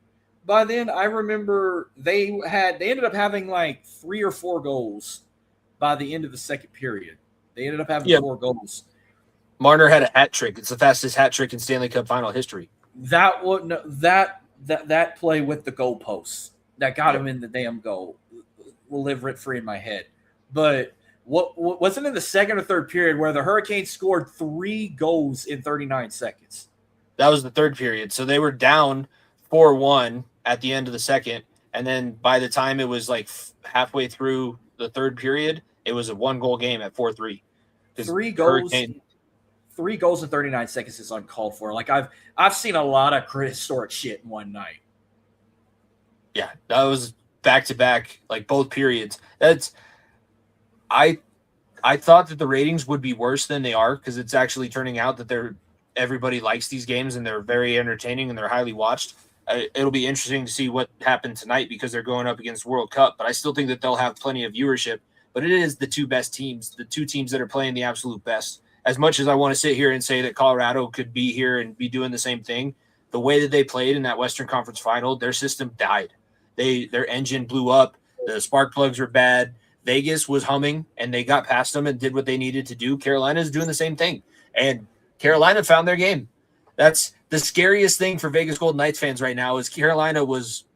[SPEAKER 2] By then, I remember they ended up having like 3 or 4 goals by the end of the second period. They ended up having 4 goals.
[SPEAKER 3] Marner had a hat trick. It's the fastest hat trick in Stanley Cup final history.
[SPEAKER 2] That play with the goalposts that got him in the damn goal will live rent free in my head. But what wasn't in the second or third period where the Hurricanes scored 3 goals in 39 seconds?
[SPEAKER 3] That was the third period. So they were down 4-1 at the end of the second, and then by the time it was like halfway through the third period, it was a 1-goal game at 4-3.
[SPEAKER 2] 3 goals. 3 goals in 39 seconds is uncalled for. Like I've seen a lot of historic shit in one night.
[SPEAKER 3] Yeah, that was back-to-back, like both periods. I thought that the ratings would be worse than they are because it's actually turning out that everybody likes these games and they're very entertaining and they're highly watched. It'll be interesting to see what happened tonight because they're going up against World Cup, but I still think that they'll have plenty of viewership. But it is the 2 best teams, the 2 teams that are playing the absolute best. As much as I want to sit here and say that Colorado could be here and be doing the same thing, the way that they played in that Western Conference final, their system died. Their engine blew up. The spark plugs were bad. Vegas was humming, and they got past them and did what they needed to do. Carolina is doing the same thing, and Carolina found their game. That's the scariest thing for Vegas Golden Knights fans right now is Carolina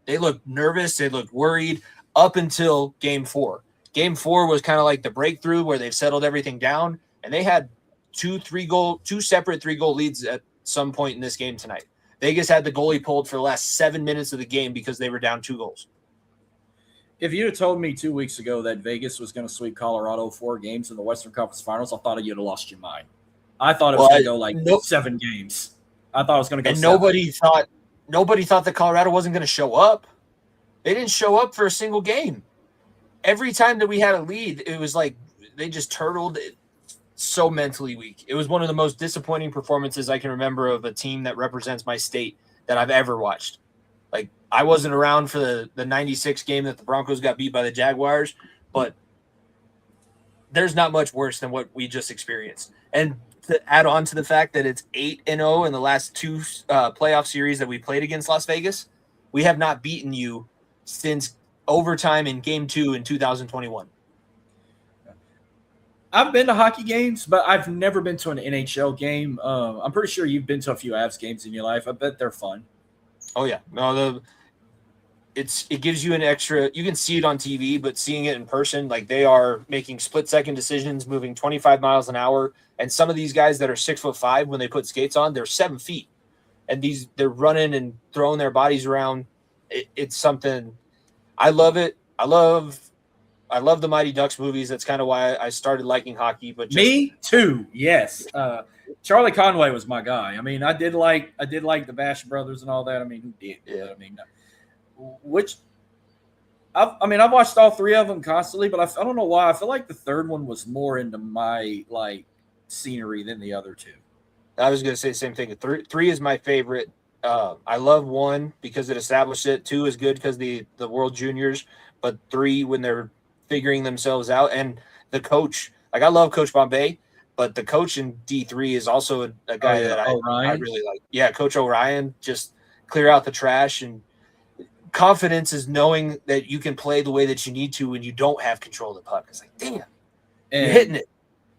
[SPEAKER 3] they looked nervous. They looked worried up until Game 4. Game 4 was kind of like the breakthrough where they've settled everything down, and they had 2 separate 3-goal leads some point in this game tonight. Vegas had the goalie pulled for the last 7 minutes of the game because they were down 2 goals.
[SPEAKER 2] If you'd have told me 2 weeks ago that Vegas was going to sweep Colorado 4 games in the Western Conference Finals, I thought you'd have lost your mind. I thought it was going to go like 7 games. I thought it was going to go.
[SPEAKER 3] And
[SPEAKER 2] 7.
[SPEAKER 3] nobody thought that Colorado wasn't going to show up. They didn't show up for a single game. Every time that we had a lead, it was like they just turtled. So mentally weak. It was one of the most disappointing performances I can remember of a team that represents my state that I've ever watched. Like, I wasn't around for the 96 game that the Broncos got beat by the Jaguars, but there's not much worse than what we just experienced. And to add on to the fact that it's 8-0 in the last 2 playoff series that we played against Las Vegas, we have not beaten you since overtime in Game 2 in 2021.
[SPEAKER 2] I've been to hockey games, but I've never been to an NHL game. I'm pretty sure you've been to a few Avs games in your life. I bet they're fun.
[SPEAKER 3] Oh yeah, no, it gives you an extra. You can see it on TV, but seeing it in person, like they are making split-second decisions, moving 25 miles an hour. And some of these guys that are 6'5" when they put skates on, they're 7 feet, and they're running and throwing their bodies around. It's something. I love it. I love the Mighty Ducks movies. That's kind of why I started liking hockey. But
[SPEAKER 2] me too. Yes. Charlie Conway was my guy. I mean, I did like the Bash Brothers and all that. I mean, who did? Yeah. I mean, I've watched all 3 of them constantly, but I don't know why. I feel like the third one was more into my like scenery than the other 2.
[SPEAKER 3] I was going to say the same thing. 3 is my favorite. I love 1 because it established it. 2 is good because the World Juniors, but 3 when they're figuring themselves out. And the coach, like I love Coach Bombay, but the coach in D3 is also a guy that I really like. Yeah, Coach O'Ryan, just clear out the trash. And confidence is knowing that you can play the way that you need to when you don't have control of the puck. It's like, damn, you're hitting it.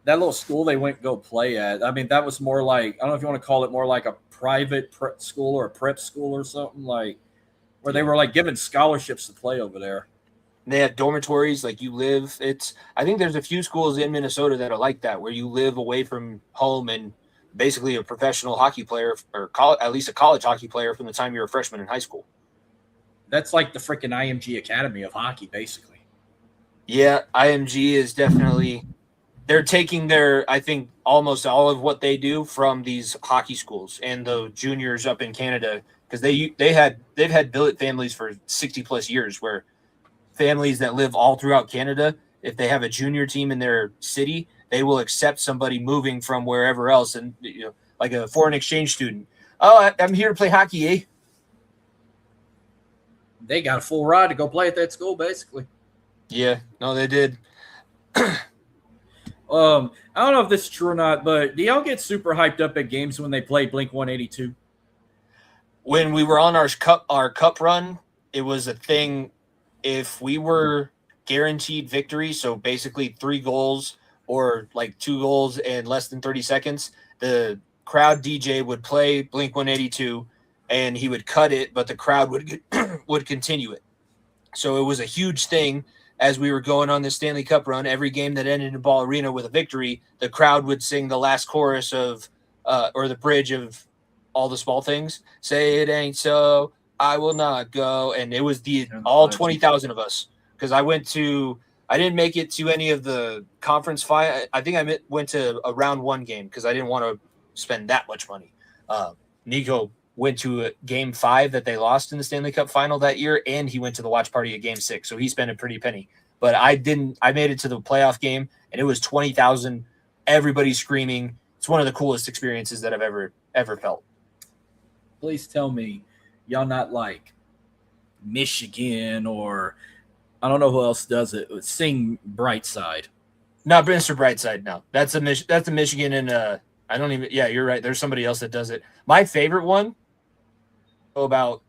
[SPEAKER 2] That little school they went go play at, I mean, that was more like, I don't know if you want to call it more like a private prep school or a prep school or something, like where they were like given scholarships to play over there.
[SPEAKER 3] They have dormitories, like you live. I think there's a few schools in Minnesota that are like that, where you live away from home and basically a professional hockey player, or at least a college hockey player from the time you're a freshman in high school.
[SPEAKER 2] That's like the freaking IMG Academy of hockey, basically.
[SPEAKER 3] Yeah, IMG is definitely – they're taking I think, almost all of what they do from these hockey schools and the juniors up in Canada, because they've had billet families for 60-plus years, where – families that live all throughout Canada, if they have a junior team in their city, they will accept somebody moving from wherever else, and like a foreign exchange student. Oh, I'm here to play hockey, eh?
[SPEAKER 2] They got a full ride to go play at that school, basically.
[SPEAKER 3] Yeah, no, they did.
[SPEAKER 2] I don't know if this is true or not, but do y'all get super hyped up at games when they play Blink-182?
[SPEAKER 3] When we were on our cup run, it was a thing. If we were guaranteed victory, so basically 3 goals or like 2 goals in less than 30 seconds, the crowd DJ would play Blink-182 and he would cut it, but the crowd would continue it. So it was a huge thing as we were going on this Stanley Cup run. Every game that ended in Ball Arena with a victory, the crowd would sing the last chorus of or the bridge of All the Small Things. Say it ain't so, I will not go. And it was all 20,000 of us, because I didn't make it to any of the conference final. I think I went to a round 1 game because I didn't want to spend that much money. Nico went to a game 5 that they lost in the Stanley Cup final that year, and he went to the watch party at game 6. So he spent a pretty penny. But I didn't. I made it to the playoff game, and it was 20,000. Everybody screaming. It's one of the coolest experiences that I've ever felt.
[SPEAKER 2] Please tell me y'all not like Michigan, or I don't know who else does it. Sing Brightside.
[SPEAKER 3] Not Mr. Brightside. No, that's a Michigan, and I don't even. Yeah, you're right. There's somebody else that does it. My favorite one about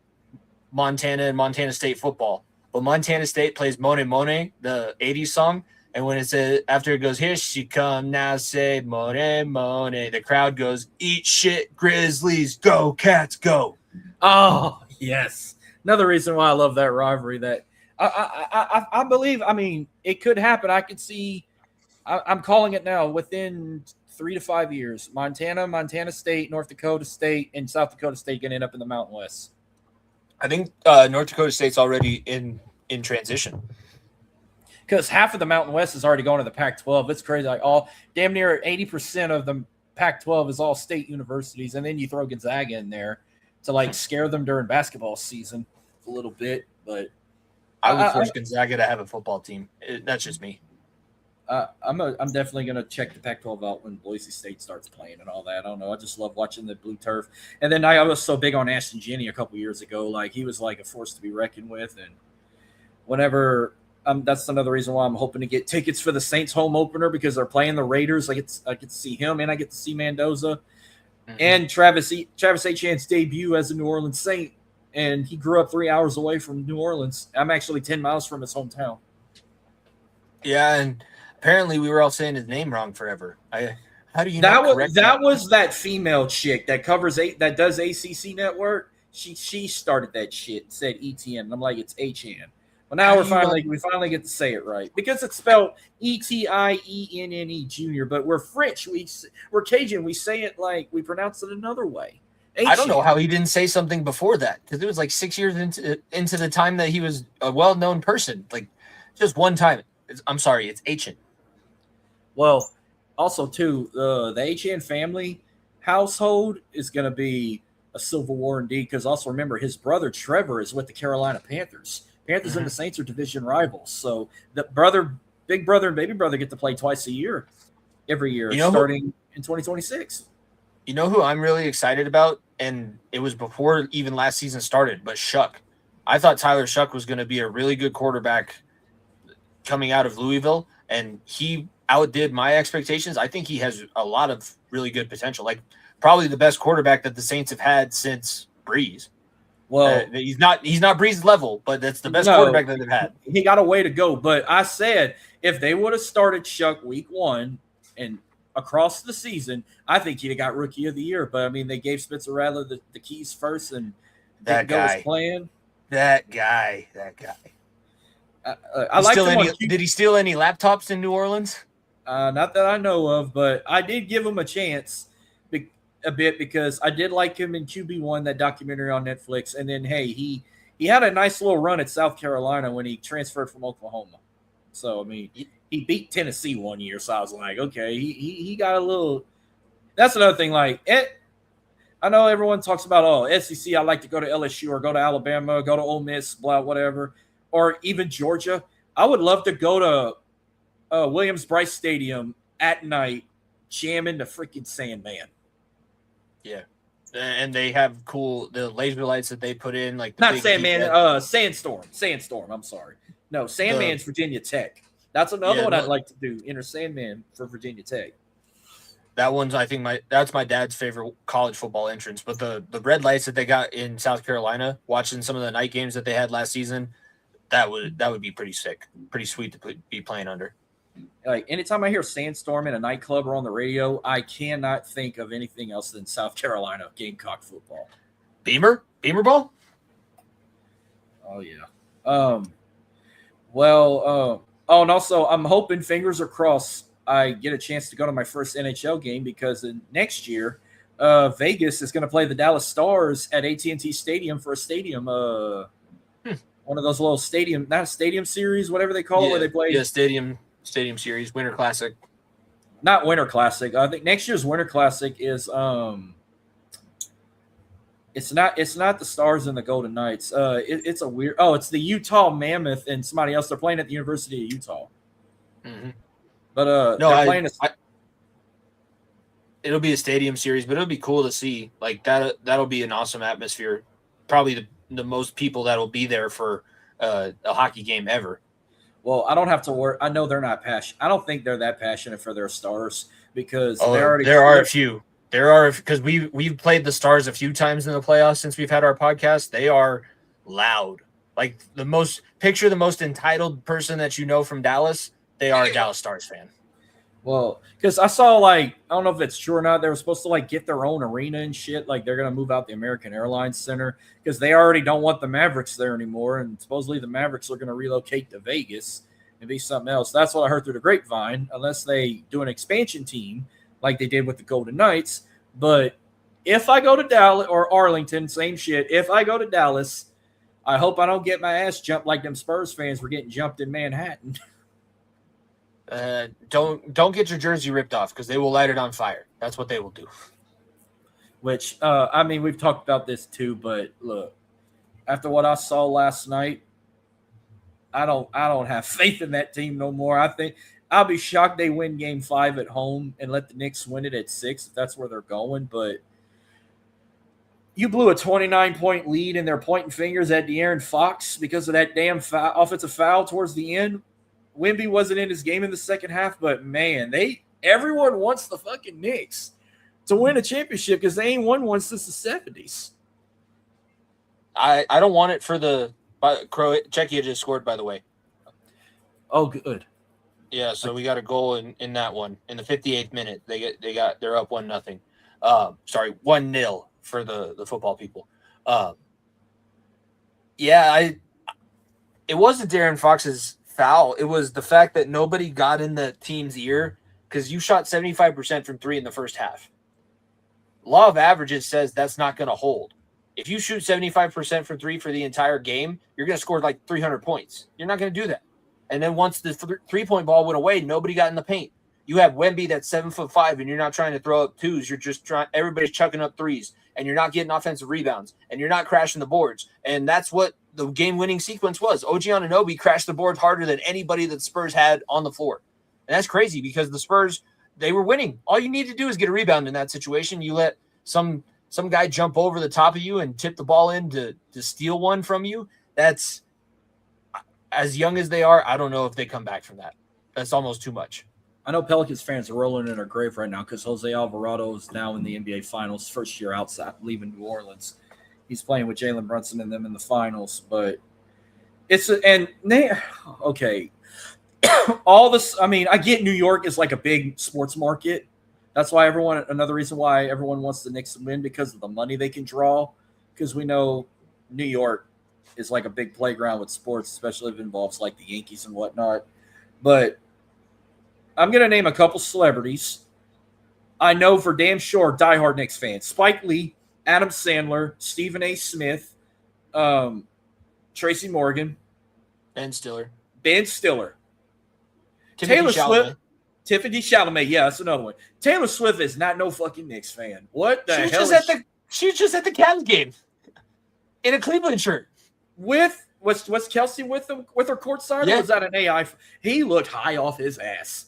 [SPEAKER 3] Montana and Montana State football. But Montana State plays Monet Monet, the 80s song, and when it says, after it goes, here she come, now say Monet Monet, the crowd goes, eat shit, Grizzlies, go, Cats, go.
[SPEAKER 2] Oh, yes. Another reason why I love that rivalry. That I believe, I mean, it could happen. I could see, I'm calling it now, within 3 to 5 years. Montana State, North Dakota State, and South Dakota State going to end up in the Mountain West.
[SPEAKER 3] I think North Dakota State's already in transition.
[SPEAKER 2] Because half of the Mountain West is already going to the Pac-12. It's crazy. Like damn near 80% of the Pac-12 is all state universities, and then you throw Gonzaga in there to like scare them during basketball season a little bit. But
[SPEAKER 3] I would force Gonzaga to have a football team. That's just me.
[SPEAKER 2] I'm definitely gonna check the Pac-12 out when Boise State starts playing and all that. I don't know. I just love watching the blue turf. And then I was so big on Ashton Jenney a couple years ago. Like he was like a force to be reckoned with. And whenever that's another reason why I'm hoping to get tickets for the Saints home opener because they're playing the Raiders. I get to see him and I get to see Mendoza and Travis Etienne's debut as a New Orleans Saint. And he grew up 3 hours away from New Orleans. I'm actually 10 miles from his hometown.
[SPEAKER 3] Yeah, and apparently we were all saying his name wrong forever. How do you
[SPEAKER 2] that was that female chick that does ACC network. She started that shit. Said Etienne. And I'm like, it's HN. Well, now we finally get to say it right because it's spelled Etienne Jr. But we're French. We're Cajun. We say it like we pronounce it another way.
[SPEAKER 3] I don't know how he didn't say something before that because it was like 6 years into the time that he was a well-known person. Like just one time. I'm sorry, it's HN.
[SPEAKER 2] Well, also too, the HN family household is going to be a civil war indeed. Because also remember, his brother Trevor is with the Carolina Panthers. Panthers and the Saints are division rivals. So the big brother and baby brother get to play twice a year, every year, starting in 2026.
[SPEAKER 3] You know who I'm really excited about? And it was before even last season started, but Shuck. I thought Tyler Shuck was going to be a really good quarterback coming out of Louisville, and he outdid my expectations. I think he has a lot of really good potential, like probably the best quarterback that the Saints have had since Breeze.
[SPEAKER 2] Well,
[SPEAKER 3] he's not Breeze's level, but that's the best quarterback that they've had.
[SPEAKER 2] He got a way to go. But I said if they would have started Shuck week 1 and across the season, I think he'd have got Rookie of the Year. But I mean, they gave Spencer Rattler the keys first, and
[SPEAKER 3] that guy
[SPEAKER 2] playing.
[SPEAKER 3] That guy.
[SPEAKER 2] I like him.
[SPEAKER 3] Did he steal any laptops in New Orleans?
[SPEAKER 2] Not that I know of, but I did give him a chance a bit because I did like him in QB1, that documentary on Netflix. And then, hey, he had a nice little run at South Carolina when he transferred from Oklahoma. So, I mean, he beat Tennessee one year. So I was like, okay, he got a little – that's another thing. Like, I know everyone talks about, SEC, I like to go to LSU or go to Alabama, go to Ole Miss, blah, whatever, or even Georgia. I would love to go to Williams-Brice Stadium at night jamming the freaking Sandman.
[SPEAKER 3] Yeah, and they have the laser lights that they put in, like
[SPEAKER 2] not Sandman, Sandstorm. I'm sorry, no, Sandman's Virginia Tech. That's another one I'd like to do. Enter Sandman for Virginia Tech.
[SPEAKER 3] That one's that's my dad's favorite college football entrance. But the red lights that they got in South Carolina, watching some of the night games that they had last season, that would be pretty sick, pretty sweet to be playing under.
[SPEAKER 2] Like anytime I hear Sandstorm in a nightclub or on the radio, I cannot think of anything else than South Carolina Gamecock football.
[SPEAKER 3] Beamer ball.
[SPEAKER 2] Oh yeah. And also I'm hoping, fingers are crossed, I get a chance to go to my first NHL game because next year, Vegas is going to play the Dallas Stars at AT&T Stadium for a stadium. One of those little not a stadium series, whatever they call it, where they play.
[SPEAKER 3] Yeah, stadium series, Winter Classic.
[SPEAKER 2] Not Winter Classic. I think next year's Winter Classic is it's not the Stars and the Golden Knights. It's a weird. It's the Utah Mammoth and somebody else. They're playing at the University of Utah.
[SPEAKER 3] Mm-hmm.
[SPEAKER 2] But
[SPEAKER 3] they're playing it'll be a stadium series, but it'll be cool to see. Like that'll be an awesome atmosphere. Probably the most people that'll be there for a hockey game ever.
[SPEAKER 2] Well, I don't have to worry. I know they're not passionate. I don't think they're that passionate for their Stars because
[SPEAKER 3] there are a few. There are, because we've played the Stars a few times in the playoffs since we've had our podcast. They are loud. Like the most entitled person that you know from Dallas, they are a Dallas Stars fan.
[SPEAKER 2] Well, because I saw, I don't know if it's true or not, they were supposed to get their own arena and shit. Like they're going to move out the American Airlines Center because they already don't want the Mavericks there anymore. And supposedly the Mavericks are going to relocate to Vegas and be something else. That's what I heard through the grapevine, unless they do an expansion team like they did with the Golden Knights. But if I go to Dallas or Arlington, same shit. If I go to Dallas, I hope I don't get my ass jumped like them Spurs fans were getting jumped in Manhattan.
[SPEAKER 3] Don't get your jersey ripped off because they will light it on fire. That's what they will do.
[SPEAKER 2] Which, I mean, we've talked about this too, but look, after what I saw last night, I don't have faith in that team no more. I think I'll be shocked they win Game 5 at home and let the Knicks win it at 6 if that's where they're going. But you blew a 29-point lead and they're pointing fingers at De'Aaron Fox because of that damn offensive foul towards the end. Wemby wasn't in his game in the second half, but man, everyone wants the fucking Knicks to win a championship because they ain't won one since the 70s.
[SPEAKER 3] I don't want it for the Czechia just scored, by the way.
[SPEAKER 2] Oh, good.
[SPEAKER 3] Yeah, so we got a goal in that one in the 58th minute. They're up 1-0. 1-0 for the football people. It wasn't De'Aaron Fox's foul. It was the fact that nobody got in the team's ear because you shot 75% from 3 in the first half. Law of averages says that's not going to hold. If you shoot 75% from 3 for the entire game, you're going to score like 300 points. You're not going to do that. And then once the 3-point ball went away, nobody got in the paint. You have Wemby that's 7'5", and you're not trying to throw up twos. You're just everybody's chucking up threes, and you're not getting offensive rebounds, and you're not crashing the boards. And that's what the game-winning sequence was. OG Anunoby crashed the board harder than anybody that Spurs had on the floor. And that's crazy because the Spurs, they were winning. All you need to do is get a rebound in that situation. You let some guy jump over the top of you and tip the ball in to steal one from you. That's, as young as they are, I don't know if they come back from that. That's almost too much.
[SPEAKER 2] I know Pelicans fans are rolling in their grave right now because Jose Alvarado is now in the NBA Finals, first year outside, leaving New Orleans. He's playing with Jalen Brunson and them in the finals. But okay. All this, I mean, I get New York is like a big sports market. That's why another reason why everyone wants the Knicks to win because of the money they can draw. Because we know New York is like a big playground with sports, especially if it involves like the Yankees and whatnot. But I'm going to name a couple celebrities. I know for damn sure diehard Knicks fans. Spike Lee, Adam Sandler, Stephen A. Smith, Tracy Morgan.
[SPEAKER 3] Ben Stiller.
[SPEAKER 2] Taylor Swift. Tiffany Chalamet. Yeah, that's another one. Taylor Swift is not no fucking Knicks fan. What the hell?
[SPEAKER 3] She was just at the Cavs game in a Cleveland shirt.
[SPEAKER 2] Was Kelsey with them with her courtside?
[SPEAKER 3] Yeah.
[SPEAKER 2] Or was that an AI? He looked high off his ass.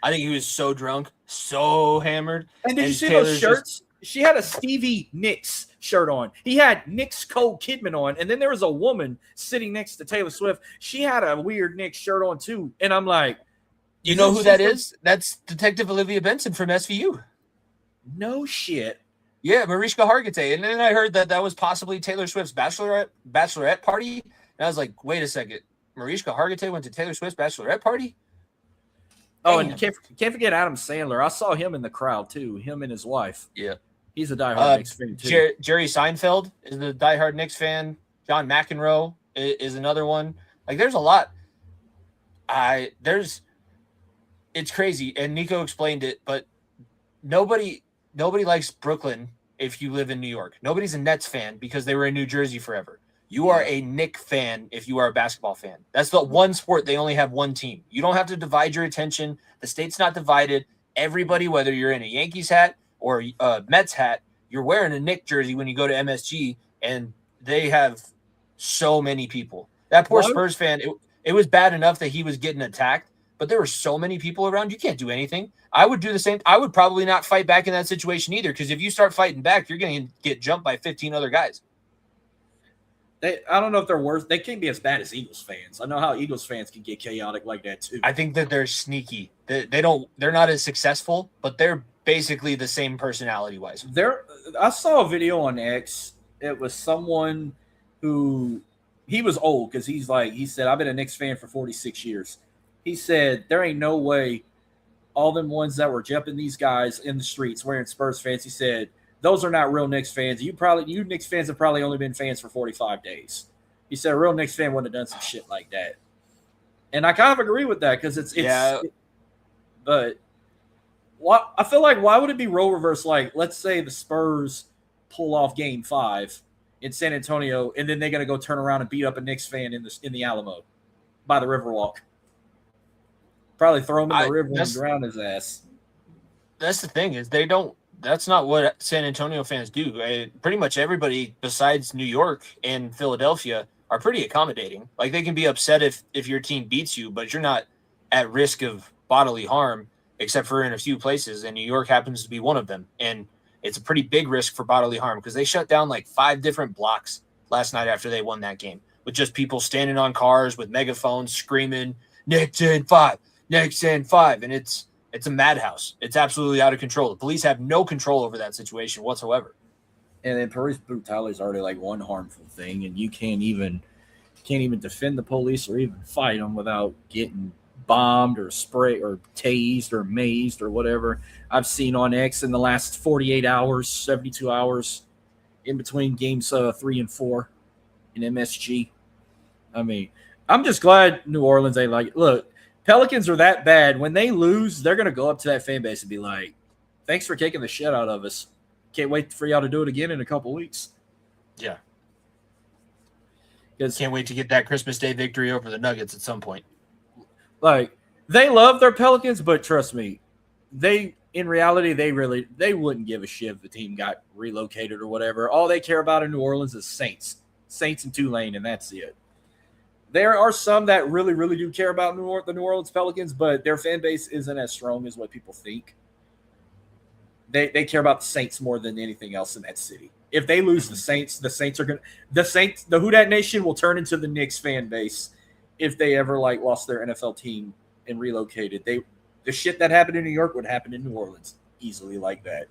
[SPEAKER 3] I think he was so drunk, so hammered.
[SPEAKER 2] And did you see those shirts? She had a Stevie Nicks shirt on. He had Nicks Cole Kidman on. And then there was a woman sitting next to Taylor Swift. She had a weird Knicks shirt on too. And I'm like,
[SPEAKER 3] you know who that is? That's Detective Olivia Benson from SVU.
[SPEAKER 2] No shit.
[SPEAKER 3] Yeah, Mariska Hargitay. And then I heard that was possibly Taylor Swift's bachelorette party. And I was like, wait a second. Mariska Hargitay went to Taylor Swift's bachelorette party?
[SPEAKER 2] Oh, and you can't forget Adam Sandler. I saw him in the crowd too. Him and his wife.
[SPEAKER 3] Yeah,
[SPEAKER 2] he's a diehard Knicks fan too.
[SPEAKER 3] Jerry Seinfeld is the diehard Knicks fan. John McEnroe is another one. Like, there's a lot. It's crazy, and Nico explained it, but nobody likes Brooklyn if you live in New York. Nobody's a Nets fan because they were in New Jersey forever. You are a Knicks fan if you are a basketball fan. That's the one sport. They only have one team. You don't have to divide your attention. The state's not divided. Everybody, whether you're in a Yankees hat or a Mets hat, you're wearing a Knicks jersey when you go to MSG, and they have so many people. That poor Spurs fan, it was bad enough that he was getting attacked, but there were so many people around. You can't do anything. I would do the same. I would probably not fight back in that situation either, because if you start fighting back, you're going to get jumped by 15 other guys.
[SPEAKER 2] I don't know if they're worse. They can't be as bad as Eagles fans. I know how Eagles fans can get chaotic like that too.
[SPEAKER 3] I think that they're sneaky. They're not as successful, but they're basically the same personality wise.
[SPEAKER 2] I saw a video on X. It was someone who he was old because he said, I've been a Knicks fan for 46 years. He said, there ain't no way all them ones that were jumping these guys in the streets wearing Spurs fans. He said, those are not real Knicks fans. You Knicks fans have probably only been fans for 45 days. He said a real Knicks fan wouldn't have done some shit like that. And I kind of agree with that because but I feel like why would it be role reverse? Like, let's say the Spurs pull off Game 5 in San Antonio, and then they're going to go turn around and beat up a Knicks fan in the Alamo by the Riverwalk. Probably throw him in the river and drown his ass.
[SPEAKER 3] That's the thing is they don't. That's not what San Antonio fans do. Pretty much everybody besides New York and Philadelphia are pretty accommodating. Like they can be upset if your team beats you, but you're not at risk of bodily harm, except for in a few places. And New York happens to be one of them. And it's a pretty big risk for bodily harm because they shut down like 5 different blocks last night after they won that game with just people standing on cars with megaphones screaming, Knicks in 5, Knicks in 5. And it's a madhouse. It's absolutely out of control. The police have no control over that situation whatsoever.
[SPEAKER 2] And then police brutality is already like one harmful thing, and you can't even defend the police or even fight them without getting bombed or sprayed or tased or mazed or whatever. I've seen on X in the last 48 hours, 72 hours in between games 3 and 4 in MSG. I mean, I'm just glad New Orleans ain't like, look, Pelicans are that bad. When they lose, they're going to go up to that fan base and be like, thanks for kicking the shit out of us. Can't wait for y'all to do it again in a couple weeks.
[SPEAKER 3] Yeah. Can't wait to get that Christmas Day victory over the Nuggets at some point.
[SPEAKER 2] Like, they love their Pelicans, but trust me, in reality, they wouldn't give a shit if the team got relocated or whatever. All they care about in New Orleans is Saints and Tulane, and that's it. There are some that really, really do care about the New Orleans Pelicans, but their fan base isn't as strong as what people think. They care about the Saints more than anything else in that city. If they lose the Saints are going to – the Who Dat Nation will turn into the Knicks fan base if they ever, like, lost their NFL team and relocated. The shit that happened in New York would happen in New Orleans easily like that.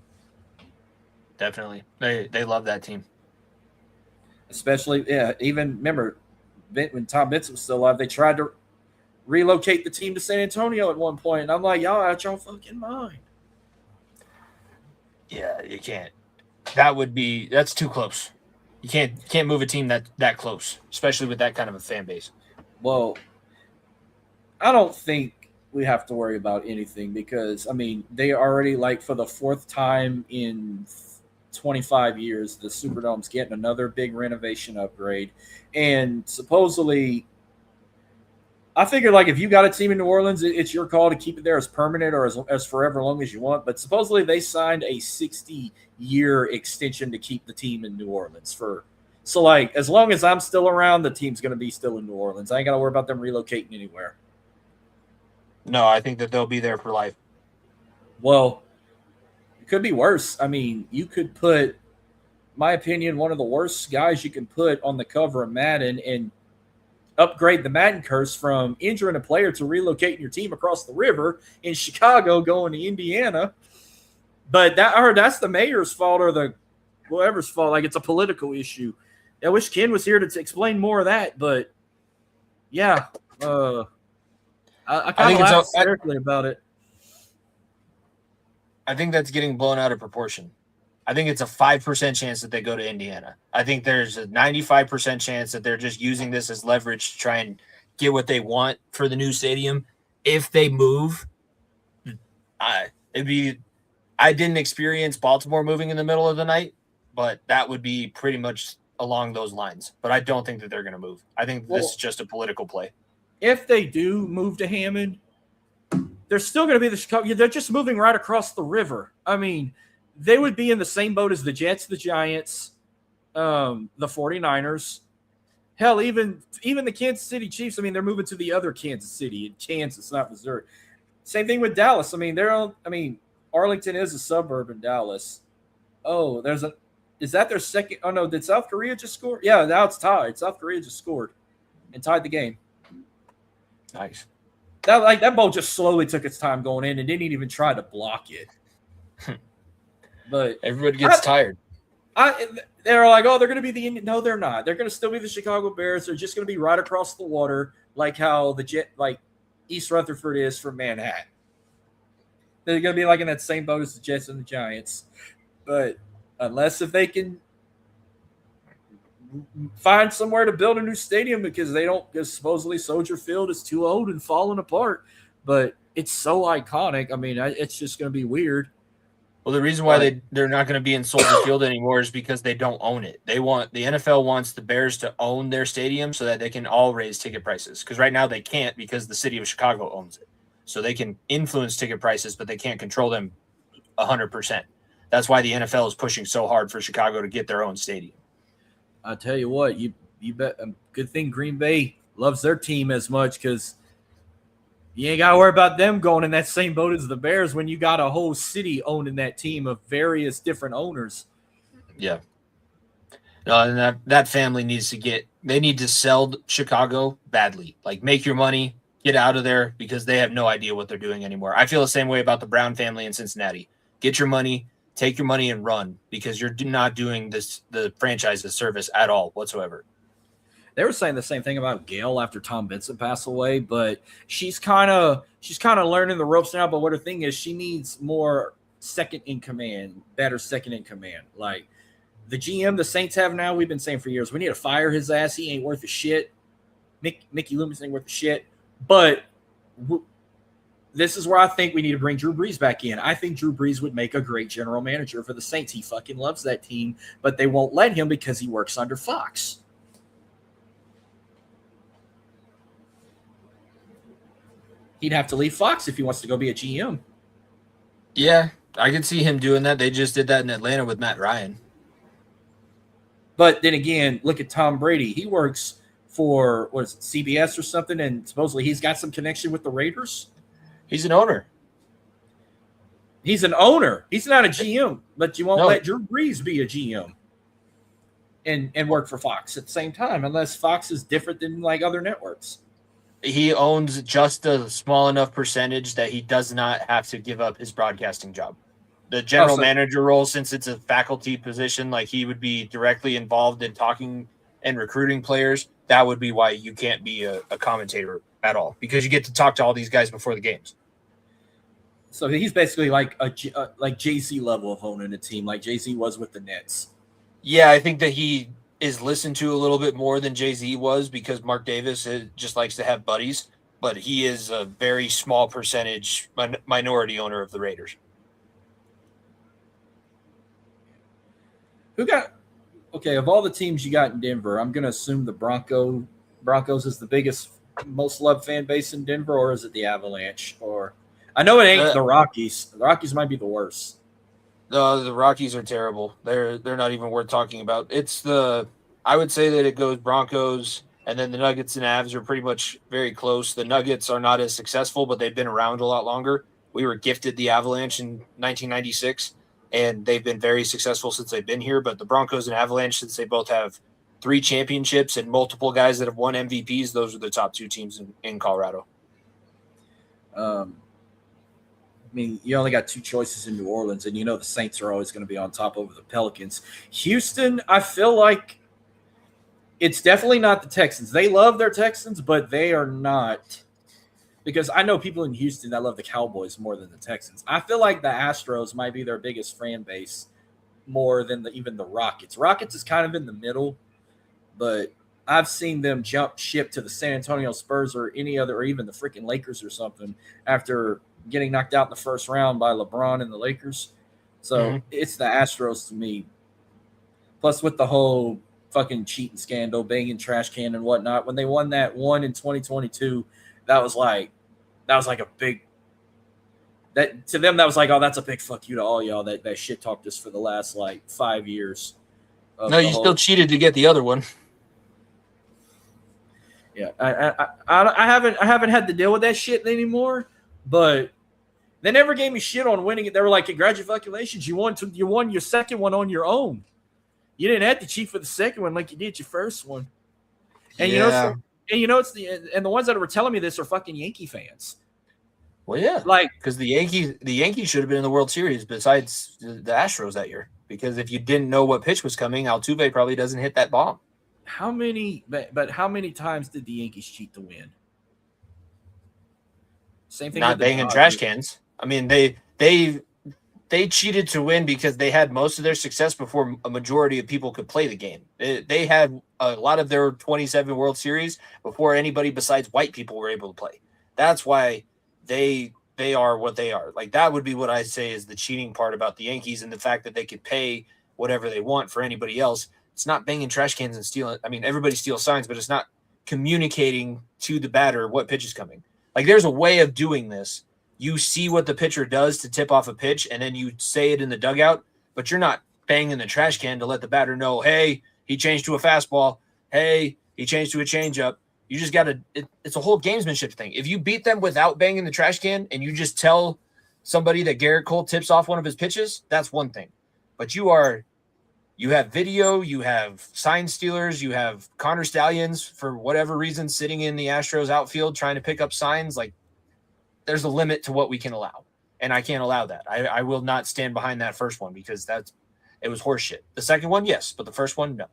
[SPEAKER 3] Definitely. They love that team.
[SPEAKER 2] Especially, yeah, even remember – when Tom Benson was still alive, they tried to relocate the team to San Antonio at one point. And I'm like, y'all out your fucking mind.
[SPEAKER 3] Yeah, you can't. That's too close. You can't move a team that close, especially with that kind of a fan base.
[SPEAKER 2] Well, I don't think we have to worry about anything because, I mean, they already, like, for the 4th time in 25 years, the Superdome's getting another big renovation upgrade. And supposedly, I figured, like, if you got a team in New Orleans, it's your call to keep it there as permanent or as forever long as you want. But supposedly they signed a 60-year extension to keep the team in New Orleans so, like, as long as I'm still around, the team's going to be still in New Orleans. I ain't got to worry about them relocating anywhere.
[SPEAKER 3] No, I think that they'll be there for life.
[SPEAKER 2] Well, it could be worse. I mean, you could put, my opinion, one of the worst guys you can put on the cover of Madden and upgrade the Madden curse from injuring a player to relocating your team across the river in Chicago going to Indiana. But I heard that's the mayor's fault or the whoever's fault. Like, it's a political issue. I wish Ken was here to explain more of that. But, yeah, I kind of laughed hysterically about it.
[SPEAKER 3] I think that's getting blown out of proportion. I think it's a 5% chance that they go to Indiana. I think there's a 95% chance that they're just using this as leverage to try and get what they want for the new stadium. If they move, I didn't experience Baltimore moving in the middle of the night, but that would be pretty much along those lines. But I don't think that they're going to move. I think this is just a political play.
[SPEAKER 2] If they do move to Hammond, they're still going to be the Chicago. They're just moving right across the river. I mean, they would be in the same boat as the Jets, the Giants, the 49ers. Hell, even the Kansas City Chiefs. I mean, they're moving to the other Kansas City in Kansas, not Missouri. Same thing with Dallas. I mean, Arlington is a suburb in Dallas. Oh, is that their second? Oh no, did South Korea just score? Yeah, now it's tied. South Korea just scored and tied the game.
[SPEAKER 3] Nice.
[SPEAKER 2] That ball just slowly took its time going in and didn't even try to block it. But
[SPEAKER 3] everybody gets tired.
[SPEAKER 2] They're like, oh, they're going to be the Indian. No, they're not. They're going to still be the Chicago Bears. They're just going to be right across the water, like how East Rutherford is from Manhattan. They're going to be like in that same boat as the Jets and the Giants. But unless if they can find somewhere to build a new stadium because supposedly Soldier Field is too old and falling apart. but it's so iconic. I mean, it's just going to be weird.
[SPEAKER 3] Well, the reason why they're not going to be in Soldier Field anymore is because they don't own it. The NFL wants the Bears to own their stadium so that they can all raise ticket prices. Because right now they can't because the city of Chicago owns it. So they can influence ticket prices, but they can't control them 100%. That's why the NFL is pushing so hard for Chicago to get their own stadium.
[SPEAKER 2] I tell you what, you bet. Good thing Green Bay loves their team as much, because you ain't got to worry about them going in that same boat as the Bears when you got a whole city owning that team of various different owners.
[SPEAKER 3] Yeah. No, and that family needs to they need to sell Chicago badly. Like, make your money, get out of there, because they have no idea what they're doing anymore. I feel the same way about the Brown family in Cincinnati. Get your money, take your money and run, because you're not doing the franchise a service at all whatsoever.
[SPEAKER 2] They were saying the same thing about Gail after Tom Benson passed away, but she's kind of learning the ropes now. But what her thing is, she needs more second in command, better second in command. Like the GM the Saints have now, we've been saying for years, we need to fire his ass. He ain't worth a shit. Mickey Loomis ain't worth a shit. But this is where I think we need to bring Drew Brees back in. I think Drew Brees would make a great general manager for the Saints. He fucking loves that team, but they won't let him because he works under Fox. He'd have to leave Fox if he wants to go be a GM.
[SPEAKER 3] Yeah, I could see him doing that. They just did that in Atlanta with Matt Ryan.
[SPEAKER 2] But then again, look at Tom Brady. He works for, what is it, CBS or something, and supposedly he's got some connection with the Raiders.
[SPEAKER 3] He's an owner.
[SPEAKER 2] He's an owner. He's not a GM, but you won't let Drew Brees be a GM and work for Fox at the same time, unless Fox is different than like other networks.
[SPEAKER 3] He owns just a small enough percentage that he does not have to give up his broadcasting job. The general manager role, since it's a faculty position, like he would be directly involved in talking and recruiting players. That would be why you can't be a commentator at all, because you get to talk to all these guys before the games.
[SPEAKER 2] So he's basically like like Jay-Z level of owning a team, like Jay-Z was with the Nets.
[SPEAKER 3] Yeah, I think that he is listened to a little bit more than Jay-Z was, because Mark Davis just likes to have buddies, but he is a very small percentage minority owner of the Raiders.
[SPEAKER 2] Of all the teams you got in Denver, I'm going to assume the Broncos is the biggest, most loved fan base in Denver, or is it the Avalanche? Or I know it ain't the Rockies. The Rockies might be the worst.
[SPEAKER 3] The Rockies are terrible. They're not even worth talking about. I would say that it goes Broncos, and then the Nuggets and Avs are pretty much very close. The Nuggets are not as successful, but they've been around a lot longer. We were gifted the Avalanche in 1996, and they've been very successful since they've been here. But the Broncos and Avalanche, since they both have 3 championships and multiple guys that have won MVPs, those are the top 2 teams in Colorado.
[SPEAKER 2] I mean, you only got 2 choices in New Orleans, and you know the Saints are always going to be on top over the Pelicans. Houston, I feel like it's definitely not the Texans. They love their Texans, but they are not, because I know people in Houston that love the Cowboys more than the Texans. I feel like the Astros might be their biggest fan base more than even the Rockets. Rockets is kind of in the middle, but I've seen them jump ship to the San Antonio Spurs or any other, or even the freaking Lakers or something after getting knocked out in the first round by LeBron and the Lakers. So It's the Astros to me. Plus with the whole fucking cheating scandal, banging trash can and whatnot, when they won that one in 2022, that was like a big, that to them, that was like, oh, that's a big fuck you to all y'all that shit talked us for the last like 5 years.
[SPEAKER 3] No, you still cheated to get the other one.
[SPEAKER 2] Yeah, I haven't had to deal with that shit anymore, but they never gave me shit on winning it. They were like, congratulations, you won your second one on your own. You didn't have to cheat for the second one like you did your first one. And the ones that were telling me this are fucking Yankee fans.
[SPEAKER 3] Well, yeah,
[SPEAKER 2] like,
[SPEAKER 3] because the Yankees should have been in the World Series besides the Astros that year. Because if you didn't know what pitch was coming, Altuve probably doesn't hit that bomb.
[SPEAKER 2] How many times did the Yankees cheat to win? Same thing.
[SPEAKER 3] Not banging trash cans. I mean, they cheated to win because they had most of their success before a majority of people could play the game. They had a lot of their 27 World Series before anybody besides white people were able to play. That's why they are what they are. Like, that would be what I say is the cheating part about the Yankees, and the fact that they could pay whatever they want for anybody else. It's not banging trash cans and stealing. I mean, everybody steals signs, but it's not communicating to the batter what pitch is coming. Like, there's a way of doing this. You see what the pitcher does to tip off a pitch, and then you say it in the dugout, but you're not banging the trash can to let the batter know, hey, he changed to a fastball. Hey, he changed to a changeup. You just got to it's a whole gamesmanship thing. If you beat them without banging the trash can and you just tell somebody that Garrett Cole tips off one of his pitches, that's one thing. But you have video, you have sign stealers, you have Connor Stallions, for whatever reason, sitting in the Astros outfield trying to pick up signs. Like, there's a limit to what we can allow. And I can't allow that. I will not stand behind that first one, because it was horseshit. The second one, yes, but the first one, no.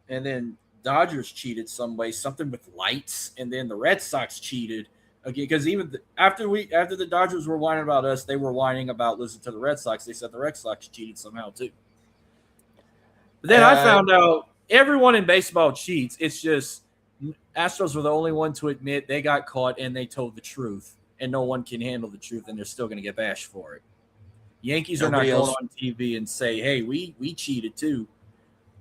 [SPEAKER 2] And then Dodgers cheated some way, something with lights, and then the Red Sox cheated again, because even after the Dodgers were whining about us, they were whining about losing to the Red Sox. They said the Red Sox cheated somehow too. But then I found out everyone in baseball cheats. It's just Astros were the only one to admit they got caught and they told the truth, and no one can handle the truth, and they're still going to get bashed for it. Yankees are not going on TV and say, "Hey, we cheated too."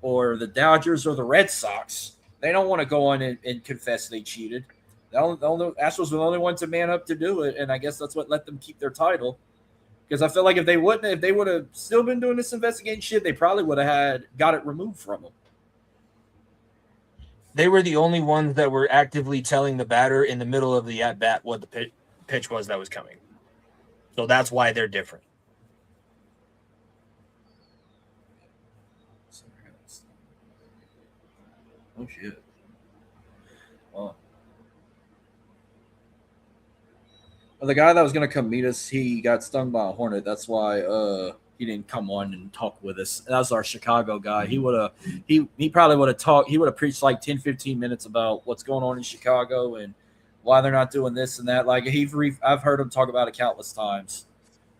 [SPEAKER 2] Or the Dodgers or the Red Sox, they don't want to go on and confess they cheated. The Astros were the only ones to man up to do it, and I guess that's what let them keep their title. Because I feel like if they would have still been doing this investigating shit, they probably would have got it removed from them.
[SPEAKER 3] They were the only ones that were actively telling the batter in the middle of the at-bat what the pitch was that was coming. So that's why they're different.
[SPEAKER 2] Oh shit! Well, the guy that was gonna come meet us, he got stung by a hornet. That's why he didn't come on and talk with us. That was our Chicago guy. He probably would have talked. He would have preached like 10, 15 minutes about what's going on in Chicago and why they're not doing this and that. Like, I've heard him talk about it countless times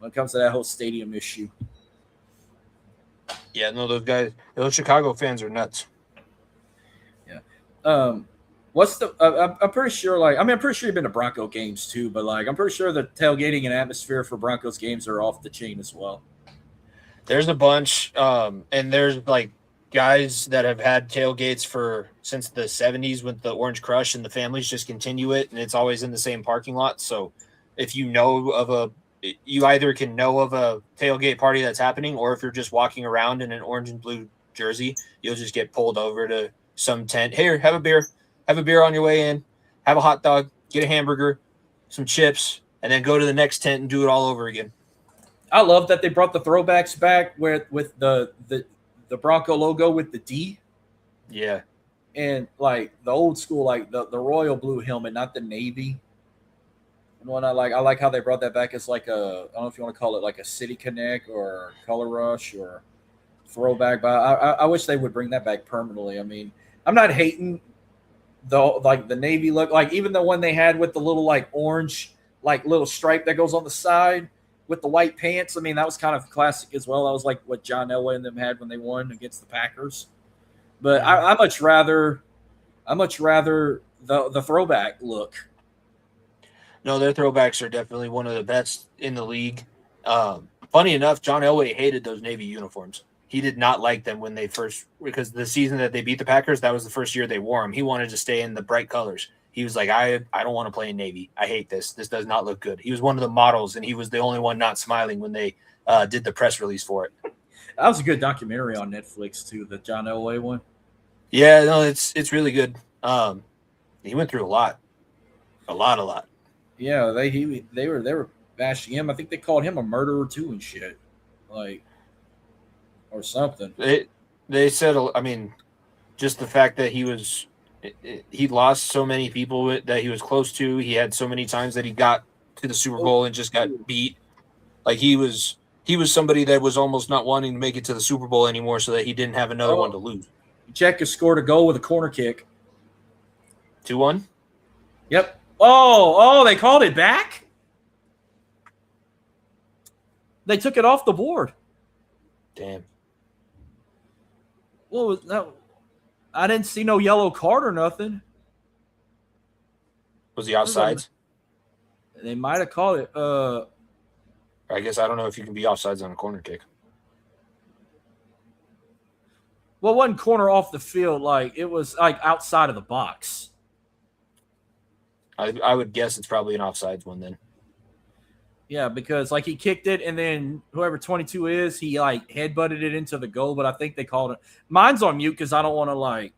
[SPEAKER 2] when it comes to that whole stadium issue.
[SPEAKER 3] Yeah, no, those Chicago fans are nuts.
[SPEAKER 2] What's the? I'm pretty sure. Like, I mean, I'm pretty sure you've been to Bronco games too, but like, I'm pretty sure the tailgating and atmosphere for Broncos games are off the chain as well.
[SPEAKER 3] There's a bunch, and there's like guys that have had tailgates since the 70s with the Orange Crush, and the families just continue it, and it's always in the same parking lot. So if you either can know of a tailgate party that's happening, or if you're just walking around in an orange and blue jersey, you'll just get pulled over to some tent. Here, have a beer on your way in, have a hot dog, get a hamburger, some chips, and then go to the next tent and do it all over again.
[SPEAKER 2] I love that they brought the throwbacks back with the Bronco logo with the D.
[SPEAKER 3] Yeah.
[SPEAKER 2] And like the old school, like the royal blue helmet, not the navy. And when I like how they brought that back as like I don't know if you want to call it like a City Connect or Color Rush or throwback, but I wish they would bring that back permanently. I mean, I'm not hating the navy look, like even the one they had with the little like orange like little stripe that goes on the side with the white pants. I mean, that was kind of classic as well. That was like what John Elway and them had when they won against the Packers. But I much rather the throwback look.
[SPEAKER 3] No, their throwbacks are definitely one of the best in the league. Funny enough, John Elway hated those Navy uniforms. He did not like them because the season that they beat the Packers, that was the first year they wore them. He wanted to stay in the bright colors. He was like, I don't want to play in Navy. I hate this. This does not look good. He was one of the models, and he was the only one not smiling when they did the press release for it.
[SPEAKER 2] That was a good documentary on Netflix too, the John Elway one.
[SPEAKER 3] Yeah, no, it's really good. He went through a lot.
[SPEAKER 2] Yeah, they were bashing him. I think they called him a murderer too and shit, like, or something.
[SPEAKER 3] They said, I mean, just the fact that he lost so many people that he was close to. He had so many times that he got to the Super Bowl and just got beat. Like he was somebody that was almost not wanting to make it to the Super Bowl anymore, so that he didn't have another one to lose.
[SPEAKER 2] Check has scored a goal with a corner kick.
[SPEAKER 3] 2-1.
[SPEAKER 2] Yep. Oh, they called it back? They took it off the board.
[SPEAKER 3] Damn.
[SPEAKER 2] What was that? I didn't see no yellow card or nothing.
[SPEAKER 3] Was he offsides?
[SPEAKER 2] They might have called it.
[SPEAKER 3] I guess I don't know if you can be offsides on a corner kick.
[SPEAKER 2] Well, it wasn't corner off the field. Like, it was like outside of the box.
[SPEAKER 3] I would guess it's probably an offsides one then.
[SPEAKER 2] Yeah, because like he kicked it, and then whoever 22 is, he like headbutted it into the goal. But I think they called it. Mine's on mute because I don't want to like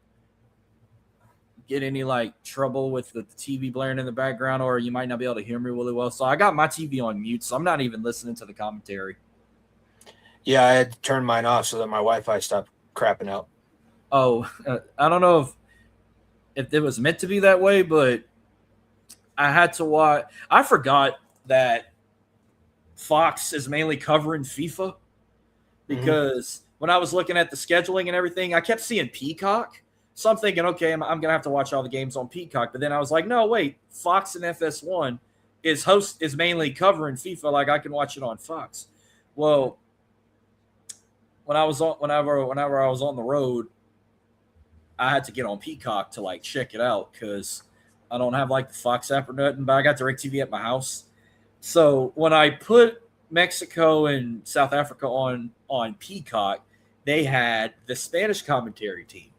[SPEAKER 2] get any like trouble with the TV blaring in the background, or you might not be able to hear me really well. So I got my TV on mute, so I'm not even listening to the commentary.
[SPEAKER 3] Yeah, I had to turn mine off so that my Wi-Fi stopped crapping out.
[SPEAKER 2] Oh, I don't know if it was meant to be that way, but I had to watch. I forgot that Fox is mainly covering FIFA because when I was looking at the scheduling and everything, I kept seeing Peacock. So I'm thinking, okay, I'm going to have to watch all the games on Peacock. But then I was like, no, wait, Fox and FS1 is mainly covering FIFA. Like I can watch it on Fox. Well, whenever I was on the road, I had to get on Peacock to like check it out because I don't have like the Fox app or nothing, but I got DirecTV at my house. So when I put Mexico and South Africa on Peacock, they had the Spanish commentary team.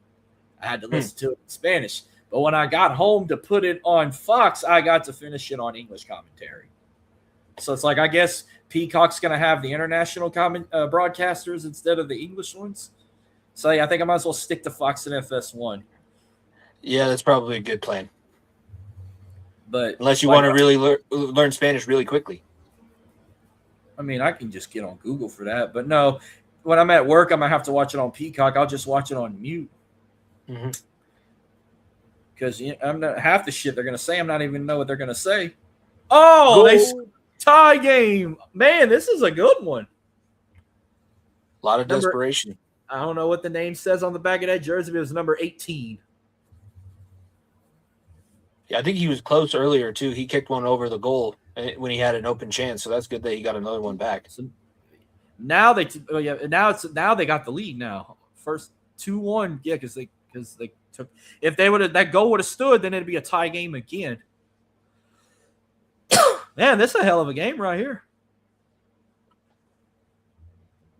[SPEAKER 2] I had to listen to it in Spanish. But when I got home to put it on Fox, I got to finish it on English commentary. So it's like, I guess Peacock's going to have the international broadcasters instead of the English ones. So yeah, I think I might as well stick to Fox and FS1.
[SPEAKER 3] Yeah, that's probably a good plan.
[SPEAKER 2] But
[SPEAKER 3] unless you want to really learn Spanish really quickly.
[SPEAKER 2] I mean, I can just get on Google for that. But no, when I'm at work, I'm going to have to watch it on Peacock. I'll just watch it on mute. Because I'm not half the shit they're going to say. I'm not even know what they're going to say. Oh, they tie game. Man, this is a good one.
[SPEAKER 3] A lot of desperation.
[SPEAKER 2] I don't know what the name says on the back of that jersey, but it was number 18.
[SPEAKER 3] Yeah, I think he was close earlier, too. He kicked one over the goal when he had an open chance, so that's good that he got another one back.
[SPEAKER 2] So now they got the lead now. First 2-1, yeah, because they took. If that goal would have stood, then it'd be a tie game again. Man, this is a hell of a game right here.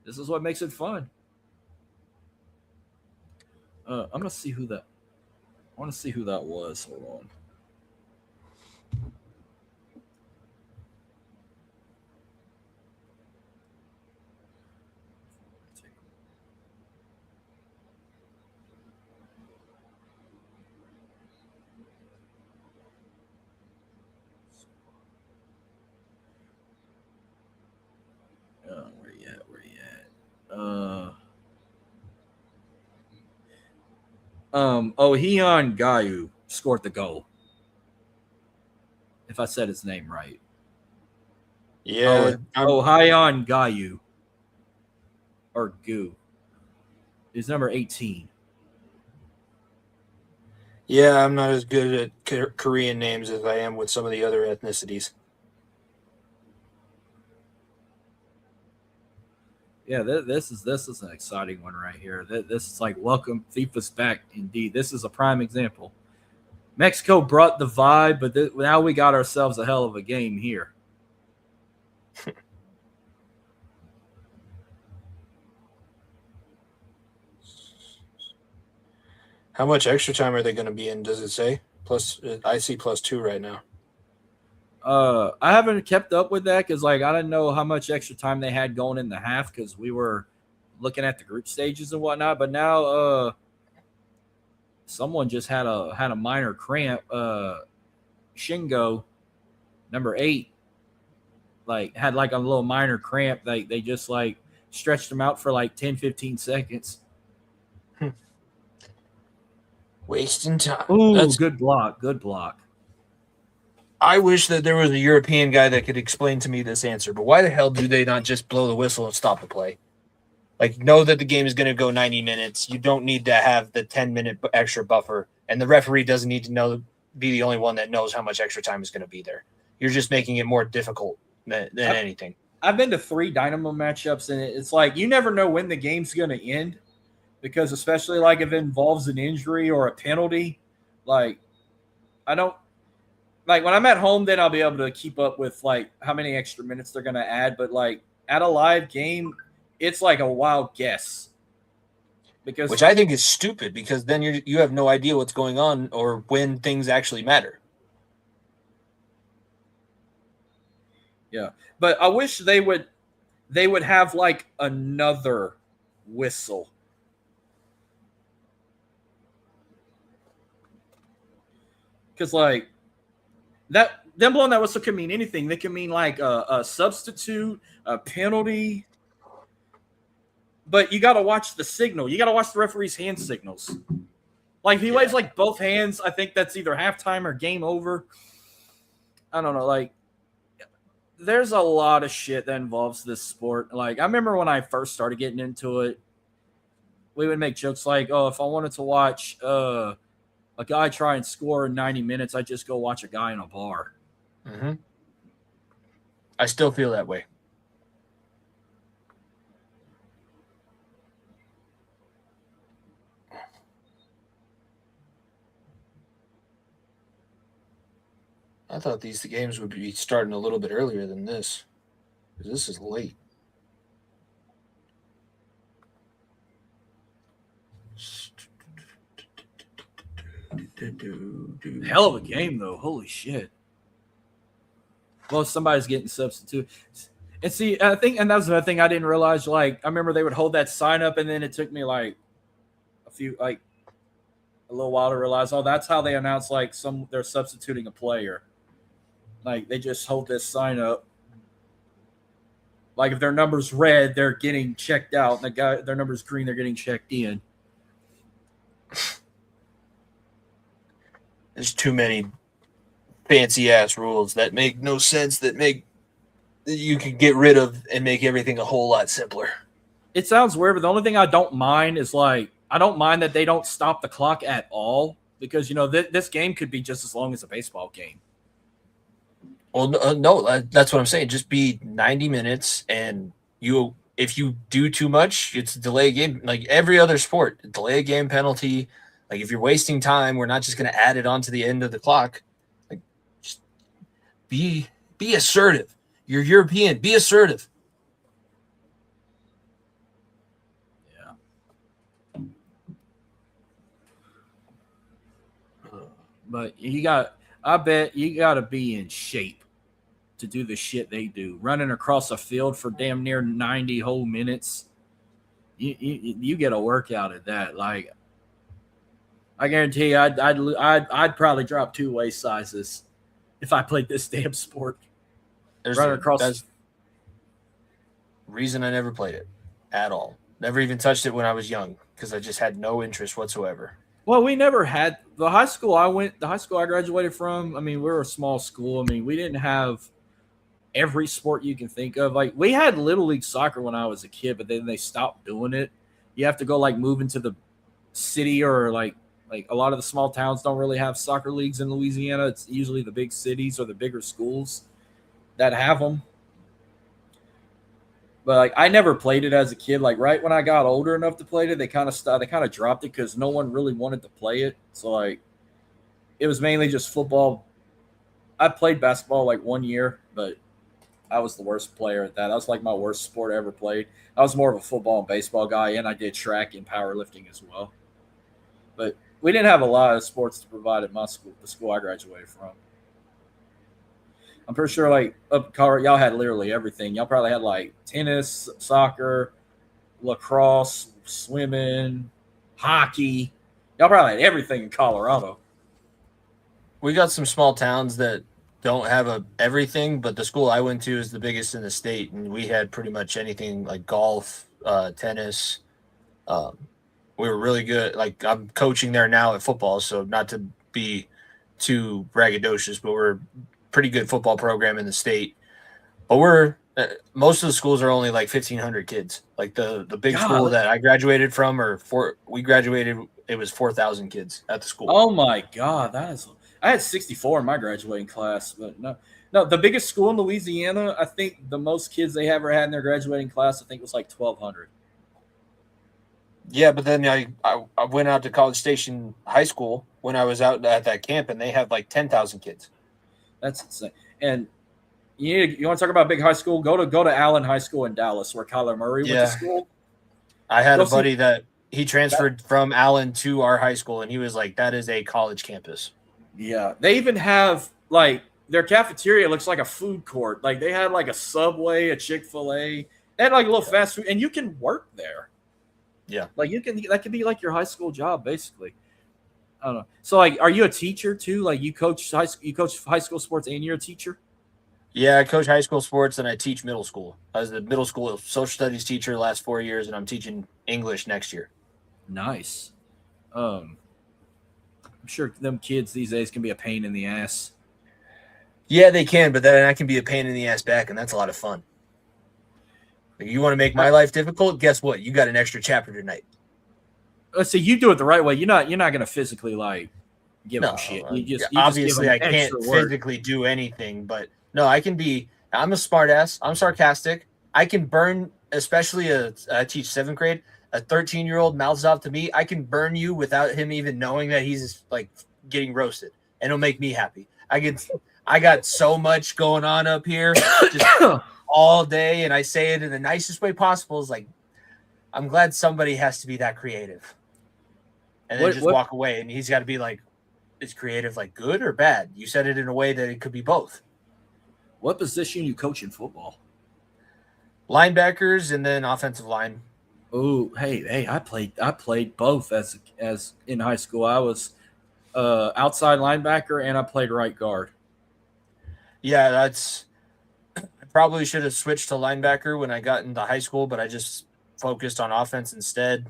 [SPEAKER 2] This is what makes it fun. I'm gonna see who that. I want to see who that was. Hold on. Where you at? On Geaux scored the goal. If I said his name right.
[SPEAKER 3] Yeah.
[SPEAKER 2] On Geaux. Or Goo. He's number 18.
[SPEAKER 3] Yeah, I'm not as good at Korean names as I am with some of the other ethnicities.
[SPEAKER 2] Yeah, this is an exciting one right here. This is like welcome FIFA's back indeed. This is a prime example. Mexico brought the vibe, but now we got ourselves a hell of a game here.
[SPEAKER 3] How much extra time are they going to be in? Does it say? Plus, I see +2 right now.
[SPEAKER 2] I haven't kept up with that because like I didn't know how much extra time they had going in the half because we were looking at the group stages and whatnot. But now someone just had a minor cramp. Shingo, number 8, like had like a little minor cramp. They just like stretched him out for like 10-15 seconds.
[SPEAKER 3] Wasting time.
[SPEAKER 2] Ooh, good block.
[SPEAKER 3] I wish that there was a European guy that could explain to me this answer, but why the hell do they not just blow the whistle and stop the play? Like, know that the game is going to go 90 minutes. You don't need to have the 10-minute extra buffer, and the referee doesn't need to be the only one that knows how much extra time is going to be there. You're just making it more difficult than anything.
[SPEAKER 2] I've been to 3 Dynamo matchups, and it's like you never know when the game's going to end because especially like if it involves an injury or a penalty, like like when I'm at home, then I'll be able to keep up with like how many extra minutes they're gonna add. But like at a live game, it's like a wild guess. Because
[SPEAKER 3] Which I think is stupid, because then you have no idea what's going on or when things actually matter.
[SPEAKER 2] yeah, but I wish they would have like another whistle. Because like that, them blowing that whistle can mean anything. They can mean like a substitute, a penalty. But you got to watch the signal. You got to watch the referee's hand signals. Like if he waves like both hands, I think that's either halftime or game over. I don't know. Like there's a lot of shit that involves this sport. Like I remember when I first started getting into it, we would make jokes like, "Oh, if I wanted to watch a guy try and score in 90 minutes, I'd just go watch a guy in a bar."
[SPEAKER 3] Mm-hmm. I still feel that way. I thought these games would be starting a little bit earlier than this, because this is late.
[SPEAKER 2] Hell of a game, though. Holy shit. Well, somebody's getting substituted. And see, I think, and that was the thing I didn't realize. Like, I remember they would hold that sign up, and then it took me like a little while to realize, oh, that's how they announce like they're substituting a player. Like they just hold this sign up. Like if their number's red, they're getting checked out, and their number's green, they're getting checked in.
[SPEAKER 3] There's too many fancy ass rules that make no sense, that you can get rid of and make everything a whole lot simpler.
[SPEAKER 2] It sounds weird, but the only thing I don't mind is like I don't mind that they don't stop the clock at all, because you know this game could be just as long as a baseball game.
[SPEAKER 3] Well, no, that's what I'm saying. Just be 90 minutes, and if you do too much, it's a delay game. Like every other sport, delay game penalty. Like if you're wasting time, we're not just going to add it on to the end of the clock. Like, just be assertive. You're European. Be assertive.
[SPEAKER 2] Yeah. But I bet you got to be in shape to do the shit they do. Running across a field for damn near 90 whole minutes. You get a workout at that. Like, I guarantee you, I'd probably drop 2 waist sizes if I played this damn sport.
[SPEAKER 3] That's reason I never played it at all. Never even touched it when I was young, because I just had no interest whatsoever.
[SPEAKER 2] Well, we never had the high school I graduated from. I mean, we were a small school. I mean, we didn't have every sport you can think of. Like we had Little League soccer when I was a kid, but then they stopped doing it. You have to go like move into the city, or like a lot of the small towns don't really have soccer leagues in Louisiana. It's usually the big cities or the bigger schools that have them. But like I never played it as a kid. Like right when I got older enough to play it, they kind of dropped it because no one really wanted to play it. So like it was mainly just football. I played basketball like 1 year, but I was the worst player at that. That was like my worst sport I ever played. I was more of a football and baseball guy, and I did track and powerlifting as well. But we didn't have a lot of sports to provide at my school, the school I graduated from. I'm pretty sure like up in Colorado, y'all had literally everything. Y'all probably had like tennis, soccer, lacrosse, swimming, hockey. Y'all probably had everything in Colorado.
[SPEAKER 3] We got some small towns that don't have everything, but the school I went to is the biggest in the state, and we had pretty much anything like golf, tennis. We were really good. Like I'm coaching there now at football, so not to be too braggadocious, but we're a pretty good football program in the state. But most of the schools are only like 1,500 kids. Like the big school that I graduated from, we graduated, it was 4,000 kids at the school.
[SPEAKER 2] Oh my God, I had 64 in my graduating class, but no, the biggest school in Louisiana, I think the most kids they ever had in their graduating class, I think was like 1,200.
[SPEAKER 3] Yeah, but then I went out to College Station High School when I was out at that camp, and they had like 10,000 kids.
[SPEAKER 2] That's insane. And you want to talk about big high school? Go to Allen High School in Dallas, where Kyler Murray went to school.
[SPEAKER 3] I had a buddy that he transferred from Allen to our high school, and he was like, "That is a college campus."
[SPEAKER 2] Yeah, they even have like their cafeteria looks like a food court. Like they had like a Subway, a Chick-fil-A. They had like a little fast food, and you can work there.
[SPEAKER 3] Yeah,
[SPEAKER 2] like that could be like your high school job, basically. I don't know. So, like, are you a teacher too? Like, you coach high school sports, and you're a teacher?
[SPEAKER 3] Yeah, I coach high school sports, and I teach middle school. I was the middle school social studies teacher the last 4 years, and I'm teaching English next year.
[SPEAKER 2] Nice. I'm sure them kids these days can be a pain in the ass.
[SPEAKER 3] Yeah, they can, but then I can be a pain in the ass back, and that's a lot of fun. You want to make my life difficult? Guess what? You got an extra chapter tonight.
[SPEAKER 2] Let's see, you do it the right way. You're not going to physically like give them shit. You
[SPEAKER 3] obviously
[SPEAKER 2] just give them
[SPEAKER 3] I can't physically do anything, but no, I can be. I'm a smart ass. I'm sarcastic. I can burn, especially I teach 7th grade. A 13-year-old mouths off to me. I can burn you without him even knowing that he's like getting roasted, and it'll make me happy. I got so much going on up here, just all day, and I say it in the nicest way possible. Is like, I'm glad somebody has to be that creative, and then walk away. And he's got to be like, is creative like good or bad? You said it in a way that it could be both.
[SPEAKER 2] What position you coach in football?
[SPEAKER 3] Linebackers and then offensive line.
[SPEAKER 2] Oh, hey! I played both as in high school. I was outside linebacker and I played right guard.
[SPEAKER 3] Yeah, I probably should have switched to linebacker when I got into high school, but I just focused on offense instead.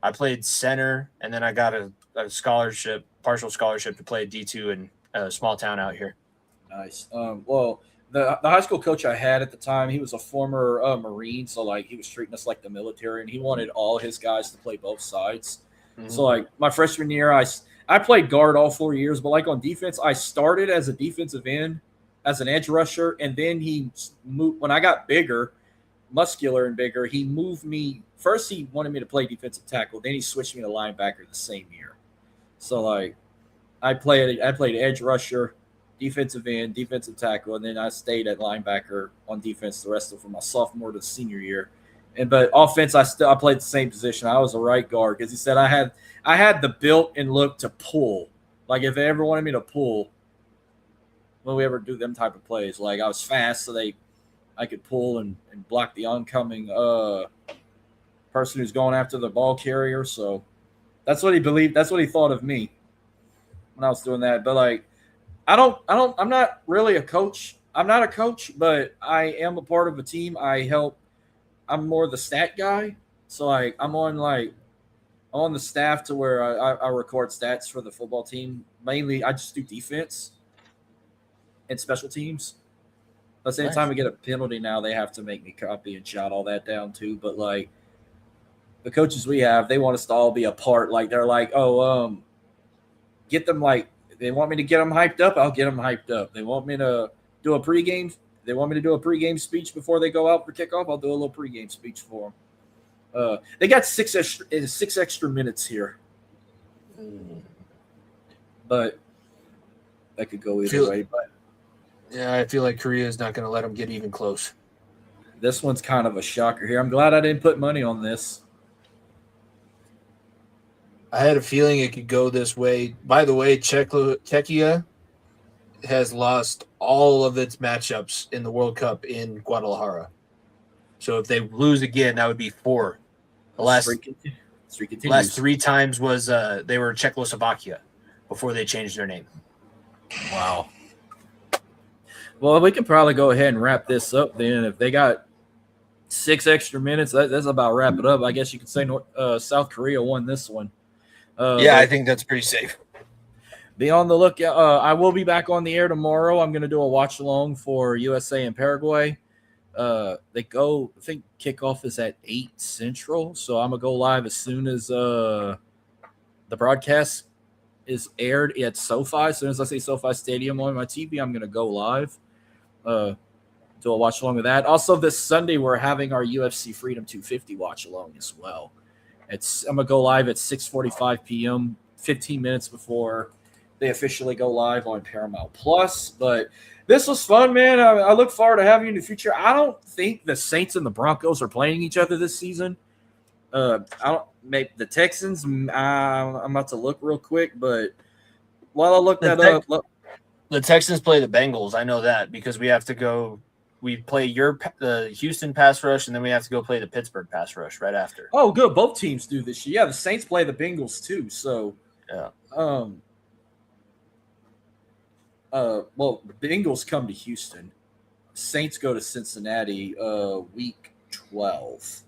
[SPEAKER 3] I played center, and then I got a partial scholarship to play D2 in a small town out here.
[SPEAKER 2] Nice. Well, the high school coach I had at the time, he was a former Marine, so like he was treating us like the military, and he wanted all his guys to play both sides. Mm-hmm. So like my freshman year, I played guard all 4 years, but like on defense, I started as a defensive end, as an edge rusher, and then he moved when I got bigger, muscular and bigger. He moved me. First, he wanted me to play defensive tackle. Then he switched me to linebacker the same year. So like, I played edge rusher, defensive end, defensive tackle, and then I stayed at linebacker on defense the rest of from my sophomore to senior year. But offense, I played the same position. I was a right guard because he said I had the built and look to pull. Like if they ever wanted me to pull, when we ever do them type of plays, like I was fast, so I could pull and block the oncoming person who's going after the ball carrier. So that's what he believed. That's what he thought of me when I was doing that. But like, I'm not really a coach. I'm not a coach, but I am a part of a team. I'm more the stat guy. So like, I'm on the staff to where I record stats for the football team. Mainly, I just do defense and special teams. But anytime we get a penalty now, they have to make me copy and jot all that down too. But like the coaches we have, they want us to all be a part. Like they're like, get them like they want me to get them hyped up. I'll get them hyped up. They want me to do a pregame. They want me to do a pregame speech before they go out for kickoff. I'll do a little pregame speech for them. They got six extra minutes here, but that could go either way. But
[SPEAKER 3] yeah, I feel like Korea is not going to let them get even close.
[SPEAKER 2] This one's kind of a shocker here. I'm glad I didn't put money on this.
[SPEAKER 3] I had a feeling it could go this way. By the way, Czechia has lost all of its matchups in the World Cup in Guadalajara. So if they lose again, that would be 4. The last 3 times was they were Czechoslovakia before they changed their name.
[SPEAKER 2] Wow. Well, we can probably go ahead and wrap this up then. If they got 6 extra minutes, that's about wrap it up. I guess you could say South Korea won this one.
[SPEAKER 3] I think that's pretty safe.
[SPEAKER 2] Be on the lookout. I will be back on the air tomorrow. I'm going to do a watch along for USA and Paraguay. I think kickoff is at 8 Central. So I'm going to go live as soon as the broadcast is aired at SoFi. As soon as I see SoFi Stadium on my TV, I'm going to go live. Do a watch along with that. Also, this Sunday, we're having our UFC Freedom 250 watch along as well. I'm going to go live at 6:45 p.m., 15 minutes before they officially go live on Paramount Plus. But This was fun, man. I look forward to having you in the future. I don't think the Saints and the Broncos are playing each other this season. I don't. Maybe the Texans. I'm about to look real quick, but while I look that up,
[SPEAKER 3] the Texans play the Bengals. I know that because we have to go. We play the Houston pass rush, and then we have to go play the Pittsburgh pass rush right after.
[SPEAKER 2] Oh, good. Both teams do this year. Yeah, the Saints play the Bengals too. So,
[SPEAKER 3] yeah.
[SPEAKER 2] Well, the Bengals come to Houston. Saints go to Cincinnati week 12,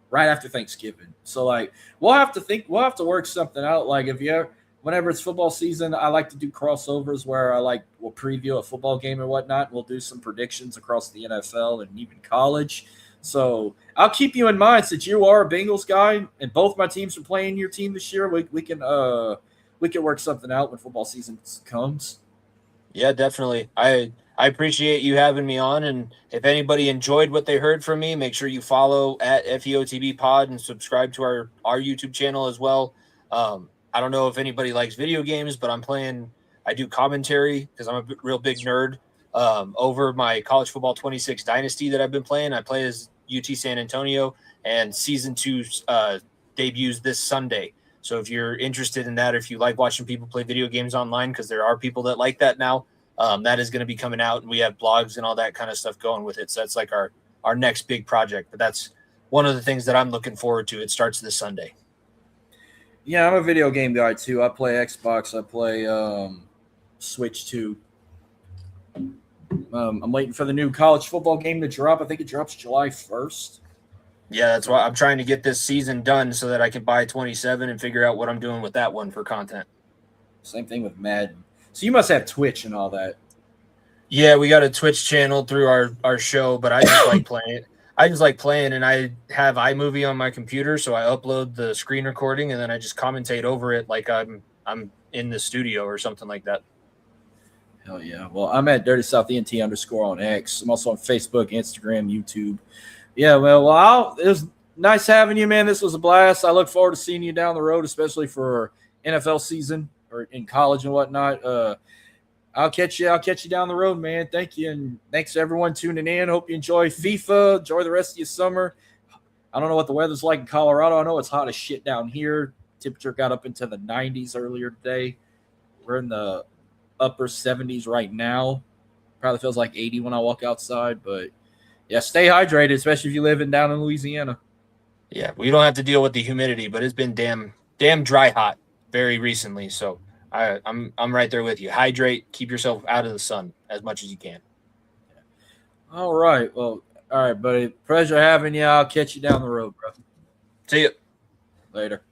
[SPEAKER 2] right after Thanksgiving. So, like, we'll have to work something out. Like, whenever it's football season, I like to do crossovers where we'll preview a football game and whatnot. We'll do some predictions across the NFL and even college. So I'll keep you in mind since you are a Bengals guy and both my teams are playing your team this year. We can work something out when football season comes.
[SPEAKER 3] Yeah, definitely. I appreciate you having me on, and if anybody enjoyed what they heard from me, make sure you follow at FEOTB Pod and subscribe to our YouTube channel as well. I don't know if anybody likes video games, but I do commentary because I'm a real big nerd over my college football 26 dynasty that I've been playing. I play as UT San Antonio, and season 2 debuts this Sunday. So if you're interested in that, or if you like watching people play video games online, because there are people that like that now, that is going to be coming out, and we have blogs and all that kind of stuff going with it. So that's like our next big project, but that's one of the things that I'm looking forward to. It starts this Sunday.
[SPEAKER 2] Yeah, I'm a video game guy too. I play Xbox. I play Switch too. I'm waiting for the new college football game to drop. I think it drops July 1st.
[SPEAKER 3] Yeah, that's why I'm trying to get this season done so that I can buy 27 and figure out what I'm doing with that one for content.
[SPEAKER 2] Same thing with Madden. So you must have Twitch and all that.
[SPEAKER 3] Yeah, we got a Twitch channel through our show, but I just like playing it. I just like playing, and I have iMovie on my computer, so I upload the screen recording, and then I just commentate over it like I'm in the studio or something like that.
[SPEAKER 2] Hell yeah. Well, I'm at Dirty South ENT _ on X. I'm also on Facebook, Instagram, YouTube. Yeah, well, it was nice having you, man. This was a blast. I look forward to seeing you down the road, especially for NFL season or in college and whatnot. I'll catch you down the road, man. Thank you, and thanks to everyone tuning in. Hope you enjoy FIFA. Enjoy the rest of your summer. I don't know what the weather's like in Colorado. I know it's hot as shit down here. Temperature got up into the 90s earlier today. We're in the upper 70s right now. Probably feels like 80 when I walk outside, but yeah, stay hydrated, especially if you live down in Louisiana.
[SPEAKER 3] Yeah, we don't have to deal with the humidity, but it's been damn dry hot very recently, so I'm right there with you. Hydrate, keep yourself out of the sun as much as you can.
[SPEAKER 2] All right. Well, all right, buddy. Pleasure having you. I'll catch you down the road, bro.
[SPEAKER 3] See you
[SPEAKER 2] later.